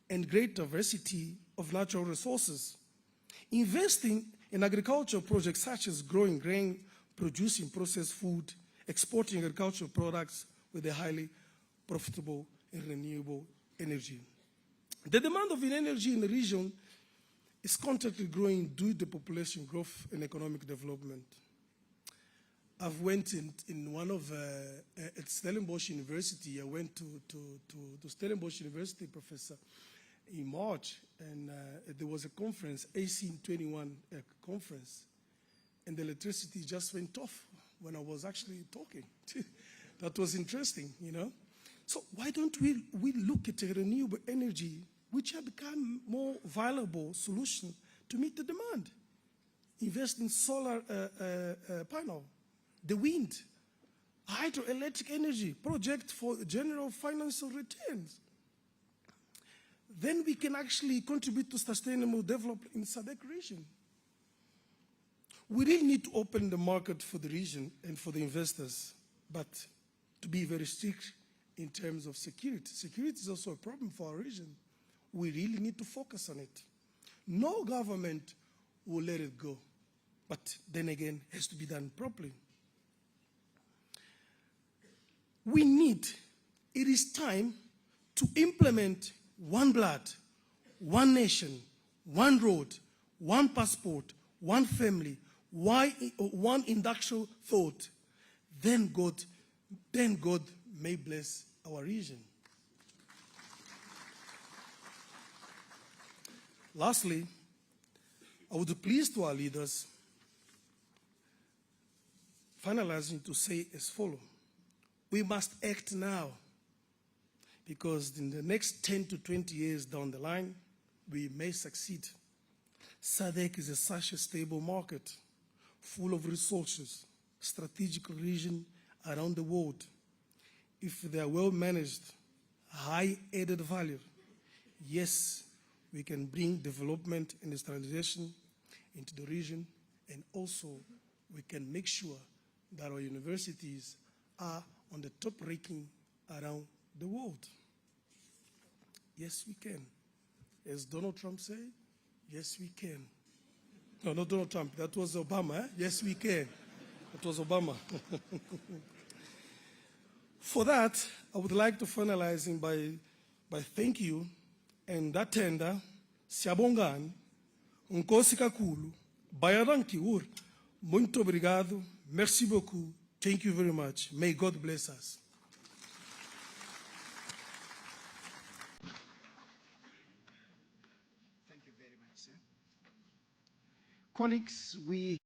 and great diversity of natural resources. Investing in agricultural projects such as growing grain, producing processed food, exporting agricultural products with a highly profitable and renewable energy. The demand of energy in the region is constantly growing due to population growth and economic development. I've went in one of, at Stellenbosch University, I went to Stellenbosch University, Professor, in March, and there was a conference, 1821 conference, and the electricity just went off when I was actually talking. That was interesting, you know. So why don't we look at renewable energy, which have become more viable solution to meet the demand? Invest in solar panel, the wind, hydroelectric energy, project for general financial returns. Then we can actually contribute to sustainable development in SADC region. We really need to open the market for the region and for the investors, but to be very strict in terms of security. Security is also a problem for our region. We really need to focus on it. No government will let it go, but then again, it has to be done properly. It is time to implement one blood, one nation, one road, one passport, one family, one industrial thought. Then God may bless our region. Lastly, I would please to our leaders, finalizing to say as follows. We must act now, because in the next 10 to 20 years down the line, we may succeed. SADC is such a stable market, full of resources, strategic region around the world. If they are well managed, high added value, yes, we can bring development and industrialization into the region, and also we can make sure that our universities are on the top ranking around the world. Yes, we can. As Donald Trump said, yes, we can. No, not Donald Trump, that was Obama. Eh? Yes, we can. That was Obama. For that, I would like to finalize by thank you and that tender, Siabongan, Nkosi Kakulu, Bayaranki Ur, muito obrigado, merci beaucoup, thank you very much. May God bless us. Thank you very much, sir. Colleagues, we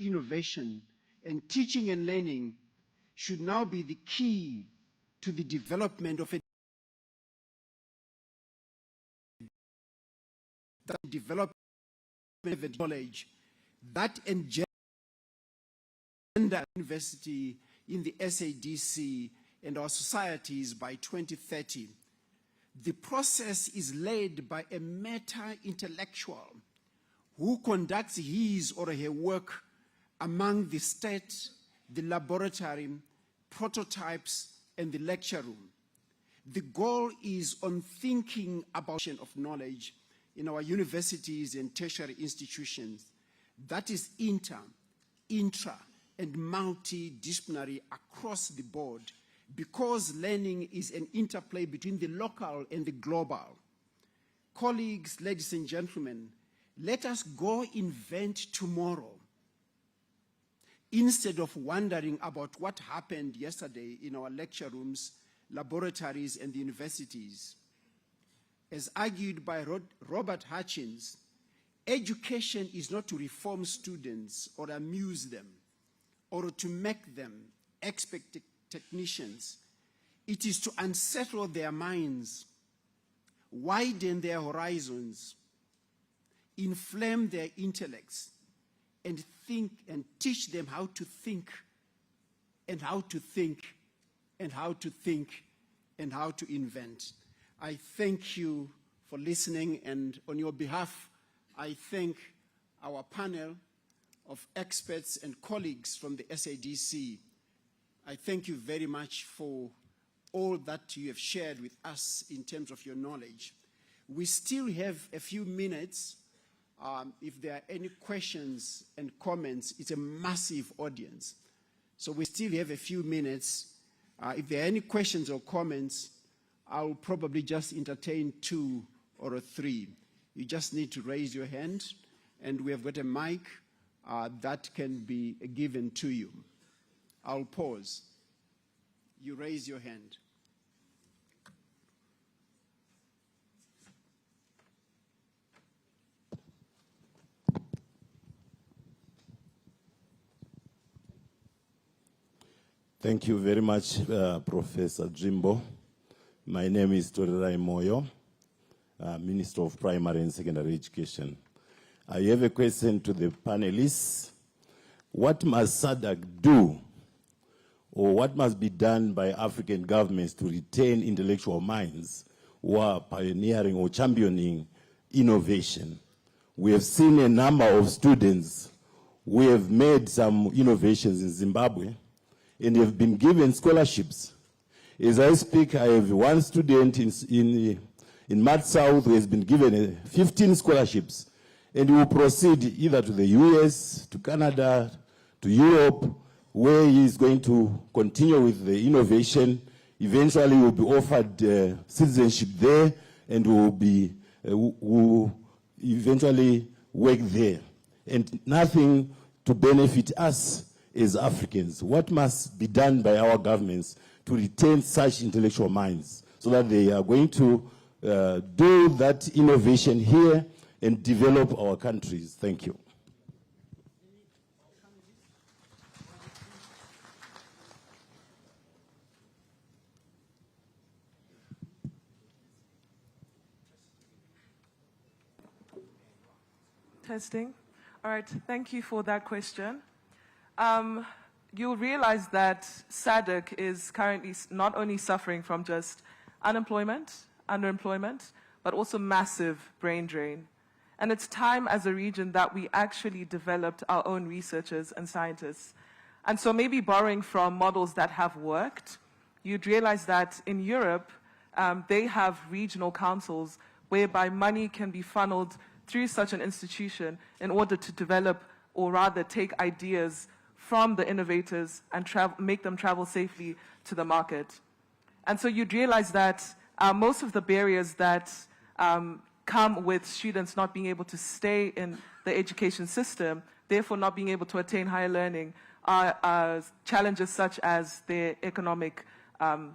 innovation and teaching and learning should now be the key to the development of knowledge that engender university in the SADC and our societies by 2030. The process is led by a meta-intellectual who conducts his or her work among the state, the laboratory, prototypes, and the lecture room. The goal is on thinking about of knowledge in our universities and tertiary institutions that is intra, and multidisciplinary across the board, because learning is an interplay between the local and the global. Colleagues, ladies and gentlemen, let us go invent tomorrow instead of wondering about what happened yesterday in our lecture rooms, laboratories, and the universities. As argued by Robert Hutchins, education is not to reform students or amuse them or to make them expert technicians. It is to unsettle their minds, widen their horizons, inflame their intellects, and think and teach them how to think and how to think and how to think and how to invent. I thank you for listening, and on your behalf, I thank our panel of experts and colleagues from the SADC. I thank you very much for all that you have shared with us in terms of your knowledge. We still have a few minutes. If there are any questions and comments, it's a massive audience. So we still have a few minutes. If there are any questions or comments, I'll probably just entertain 2 or 3. You just need to raise your hand, and we have got a mic that can be given to you. I'll pause. You raise your hand. Thank you very much, Professor Jimbo. My name is Torerai Moyo, Minister of Primary and Secondary Education. I have a question to the panelists. What must SADC do, or what must be done by African governments to retain intellectual minds who are pioneering or championing innovation? We have seen a number of students who have made some innovations in Zimbabwe, and have been given scholarships. As I speak, I have one student in Mad South who has been given 15 scholarships, and he will proceed either to the US, to Canada, to Europe, where he is going to continue with the innovation. Eventually, he will be offered citizenship there, and will eventually work there. And nothing to benefit us as Africans. What must be done by our governments to retain such intellectual minds so that they are going to do that innovation here and develop our countries? Thank you. Testing. All right, thank you for that question. You'll realize that SADC is currently not only suffering from just unemployment, underemployment, but also massive brain drain. And it's time as a region that we actually developed our own researchers and scientists. And so maybe borrowing from models that have worked, you'd realize that in Europe, they have regional councils whereby money can be funneled through such an institution in order to develop, or rather take ideas from the innovators and make them travel safely to the market. And so you'd realize that most of the barriers that come with students not being able to stay in the education system, therefore not being able to attain higher learning, are challenges such as their economic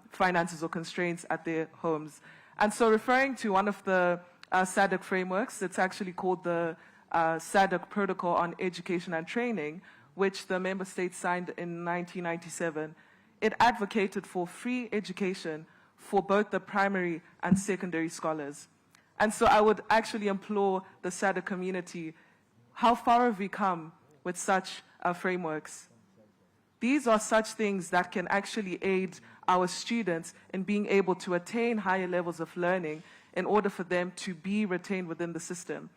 finances or constraints at their homes. And so referring to one of the SADC frameworks, it's actually called the SADC Protocol on Education and Training, which the member states signed in 1997. It advocated for free education for both the primary and secondary scholars. And so I would actually implore the SADC community, how far have we come with such frameworks? These are such things that can actually aid our students in being able to attain higher levels of learning in order for them to be retained within the system.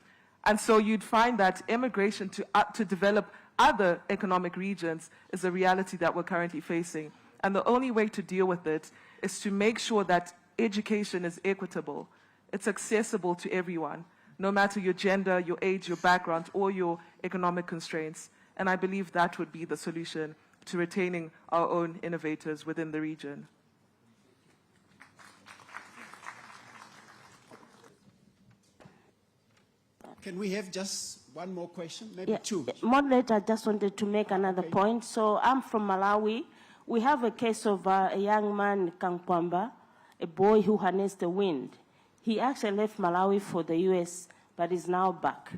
And so you'd find that immigration to develop other economic regions is a reality that we're currently facing. And the only way to deal with it is to make sure that education is equitable. It's accessible to everyone, no matter your gender, your age, your background, or your economic constraints. And I believe that would be the solution to retaining our own innovators within the region. Can we have just one more question? Maybe two. Moderator, I just wanted to make another point. So I'm from Malawi. We have a case of a young man, Kankwamba, a boy who harnessed the wind. He actually left Malawi for the US, but is now back.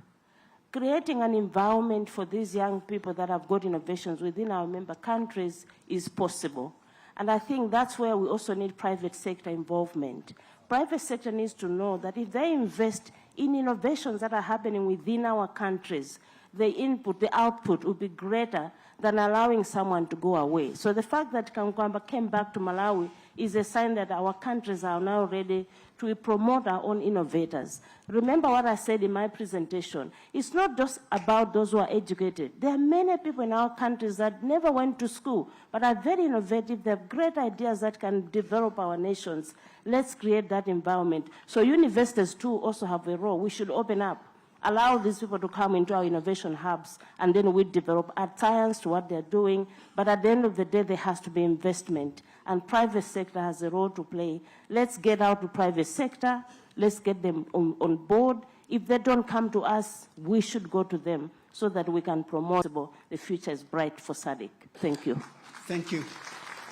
Creating an environment for these young people that have got innovations within our member countries is possible. And I think that's where we also need private sector involvement. Private sector needs to know that if they invest in innovations that are happening within our countries, the input, the output will be greater than allowing someone to go away. So the fact that Kankwamba came back to Malawi is a sign that our countries are now ready to promote our own innovators. Remember what I said in my presentation. It's not just about those who are educated. There are many people in our countries that never went to school, but are very innovative. They have great ideas that can develop our nations. Let's create that environment. So universities too also have a role. We should open up, allow these people to come into our innovation hubs, and then we develop, add science to what they're doing. But at the end of the day, there has to be investment, and private sector has a role to play. Let's get out to private sector. Let's get them on board. If they don't come to us, we should go to them so that we can promote. The future is bright for SADC. Thank you. Thank you.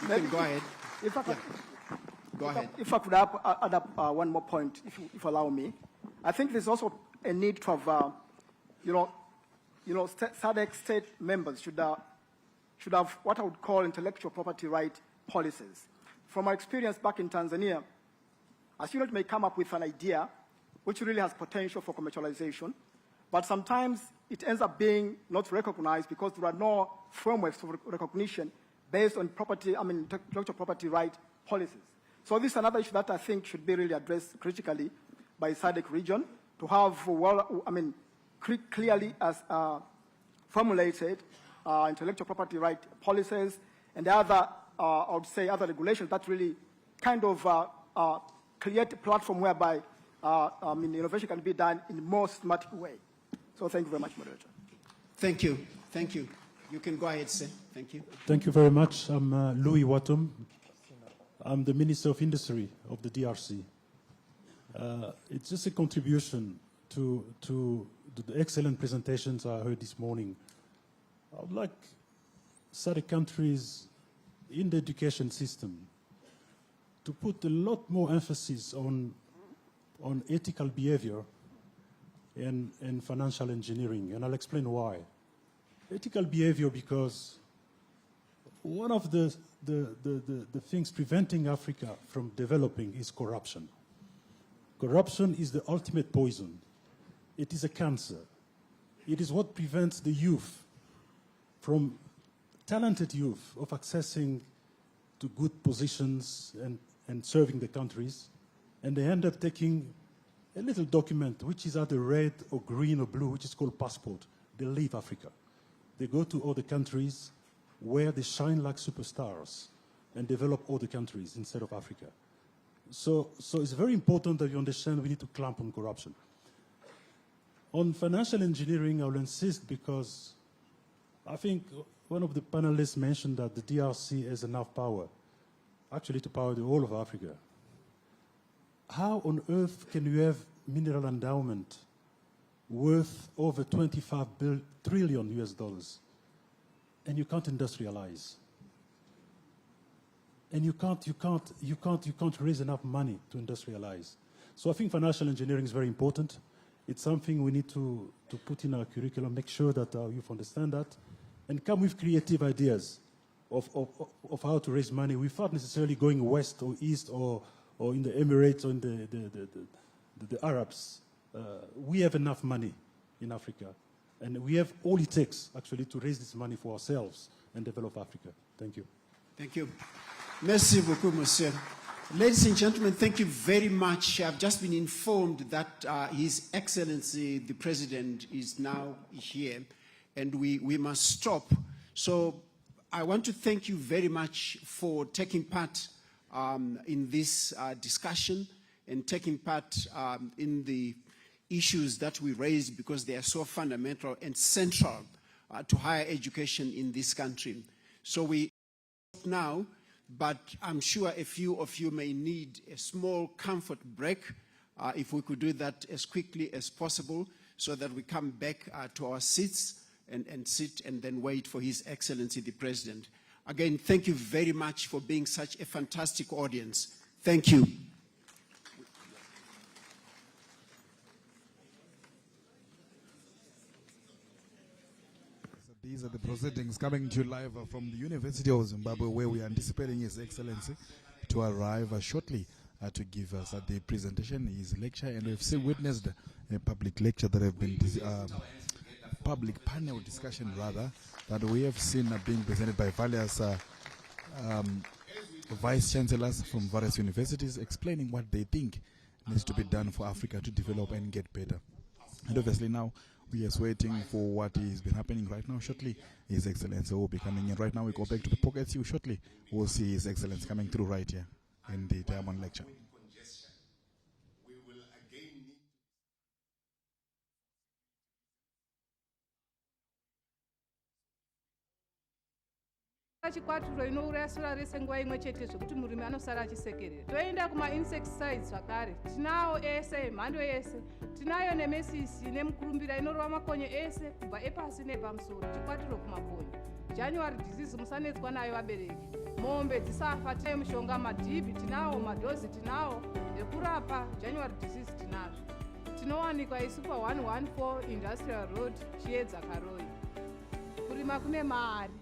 You can go ahead. Go ahead. If I could add up one more point, if you allow me. I think there's also a need to have, SADC state members should have what I would call intellectual property right policies. From my experience back in Tanzania, a student may come up with an idea which really has potential for commercialization, but sometimes it ends up being not recognized because there are no frameworks for recognition based on intellectual property right policies. So this is another issue that I think should be really addressed critically by SADC region, to have clearly as formulated intellectual property right policies and the other, I would say, other regulations that really kind of create a platform whereby innovation can be done in a more systematic way. So thank you very much, Moderator. Thank you. Thank you. You can go ahead, sir. Thank you. Thank you very much. I'm Louis Watum. I'm the Minister of Industry of the DRC. It's just a contribution to the excellent presentations I heard this morning. I would like SADC countries in the education system to put a lot more emphasis on ethical behavior and financial engineering, and I'll explain why. Ethical behavior because one of the things preventing Africa from developing is corruption. Corruption is the ultimate poison. It is a cancer. It is what prevents the youth from, talented youth, of accessing to good positions and serving the countries, and they end up taking a little document which is either red or green or blue, which is called passport. They leave Africa. They go to other countries where they shine like superstars and develop other countries instead of Africa. So it's very important that you understand we need to clamp on corruption. On financial engineering, I will insist because I think one of the panelists mentioned that the DRC has enough power, actually to power the whole of Africa. How on earth can you have mineral endowment worth over 25 trillion US dollars and you can't industrialize? And you can't raise enough money to industrialize. So I think financial engineering is very important. It's something we need to put in our curriculum, make sure that our youth understand that, and come with creative ideas of how to raise money without necessarily going west or east or in the Emirates or in the Arabs. We have enough money in Africa, and we have all it takes, actually, to raise this money for ourselves and develop Africa. Thank you. Thank you. Merci beaucoup, monsieur. Ladies and gentlemen, thank you very much. I've just been informed that His Excellency, the President, is now here, and we must stop. So I want to thank you very much for taking part in this discussion and taking part in the issues that we raised because they are so fundamental and central to higher education in this country. So we stop now, but I'm sure a few of you may need a small comfort break. If we could do that as quickly as possible so that we come back to our seats and sit and then wait for His Excellency the President. Again, thank you very much for being such a fantastic audience. Thank you. These are the proceedings coming to you live from the University of Zimbabwe, where we are anticipating His Excellency to arrive shortly to give us the presentation, his lecture, and we've still witnessed a public lecture that have been public panel discussion rather that we have seen being presented by various vice chancellors from various universities explaining what they think needs to be done for Africa to develop and get better. And obviously now we are waiting for what has been happening right now. Shortly His Excellency will be coming in. Right now we go back to the pockets. Shortly we'll see His Excellency coming through right here in the Diamond lecture. chikwaturo inouraya sora rese nguva imwe chete zvokuti murimi anosara achisekerera. Toenda kuma-insecticides zvakare, tinawo ese mhando yese, tinayo nemesisi nemukurumbira inorova makonye ese kubva epasi nepamusoro, chikwaturo kumakonye. January disease musanetswa nayo vabereki, mombe dzisafa, tinayo mishonga, madhibhi tinawo, madhozi tinawo, ekurapa January disease tinazvo. Tinowanikwa isupa 114 Industrial Road, Chiedza Karoi. Kurima kune mari.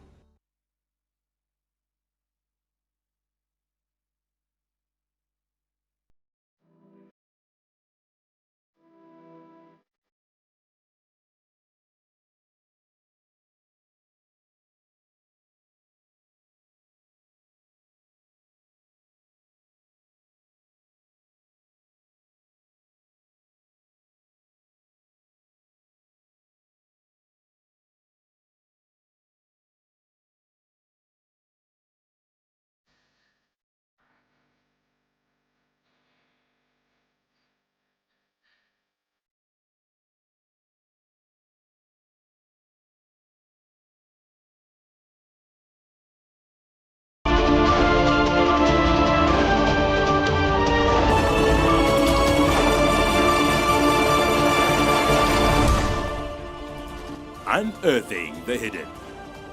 Unearthing the Hidden.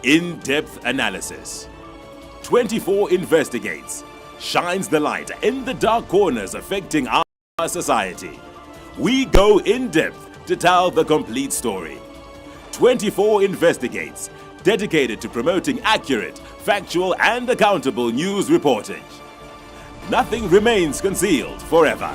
In-depth analysis. 24 Investigates. Shines the light in the dark corners affecting our society. We go in-depth to tell the complete story. 24 Investigates. Dedicated to promoting accurate, factual and accountable news reportage. Nothing remains concealed forever.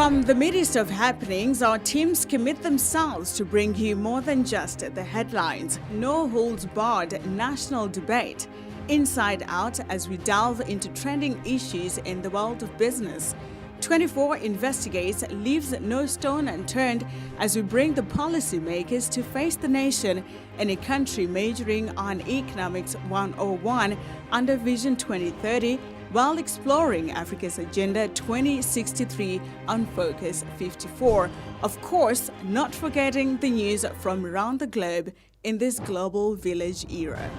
From the midst of happenings, our teams commit themselves to bring you more than just the headlines. No holds barred national debate. Inside out as we delve into trending issues in the world of business. 24 Investigates leaves no stone unturned as we bring the policymakers to face the nation in a country majoring on Economics 101 under Vision 2030 while exploring Africa's Agenda 2063 on Focus 54. Of course, not forgetting the news from around the globe in this global village era.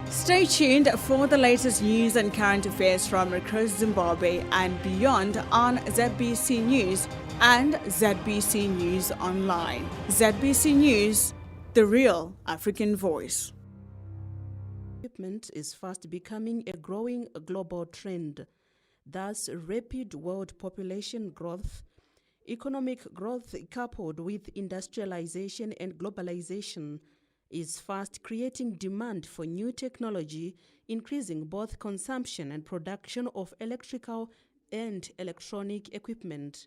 Stay tuned for the latest news and current affairs from across Zimbabwe and beyond on ZBC News and ZBC News Online. ZBC News, the real African voice. Equipment is fast becoming a growing global trend. Thus, rapid world population growth, economic growth coupled with industrialization and globalization is fast creating demand for new technology, increasing both consumption and production of electrical and electronic equipment.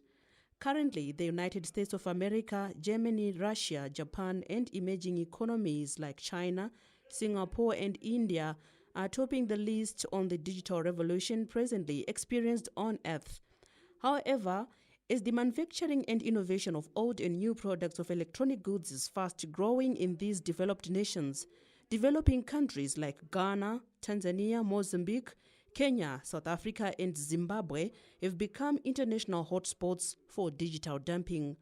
Currently, the United States of America, Germany, Russia, Japan, and emerging economies like China, Singapore, and India are topping the list on the digital revolution presently experienced on Earth. However, as the manufacturing and innovation of old and new products of electronic goods is fast growing in these developed nations, developing countries like Ghana, Tanzania, Mozambique, Kenya, South Africa, and Zimbabwe have become international hotspots for digital dumping.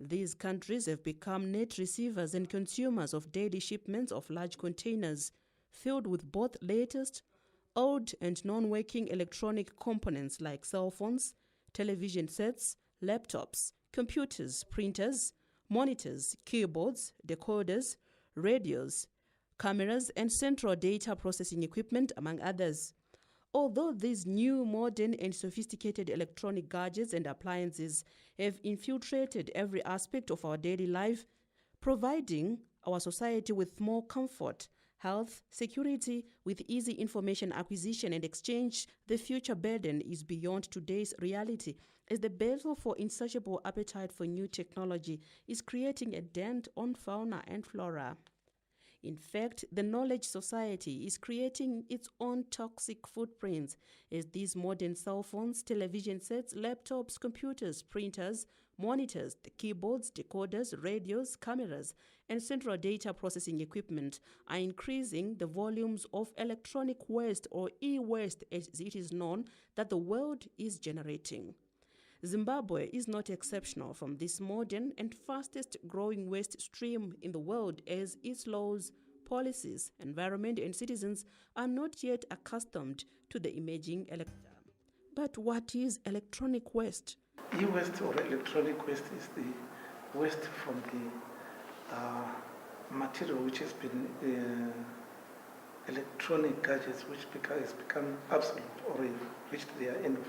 These countries have become net receivers and consumers of daily shipments of large containers filled with both latest, old, and non-working electronic components like cell phones, television sets, laptops, computers, printers, monitors, keyboards, decoders, radios, cameras, and central data processing equipment, among others. Although these new, modern, and sophisticated electronic gadgets and appliances have infiltrated every aspect of our daily life, providing our society with more comfort, health, security, with easy information acquisition and exchange, the future burden is beyond today's reality, as the battle for insatiable appetite for new technology is creating a dent on fauna and flora. In fact, the knowledge society is creating its own toxic footprints as these modern cell phones, television sets, laptops, computers, printers, monitors, the keyboards, decoders, radios, cameras, and central data processing equipment are increasing the volumes of electronic waste, or e-waste as it is known, that the world is generating. Zimbabwe is not exceptional from this modern and fastest growing waste stream in the world, as its laws, policies, environment, and citizens are not yet accustomed to the emerging But what is electronic waste? E-waste or electronic waste is the waste from the material which has been electronic gadgets which has become obsolete or reached their end of life.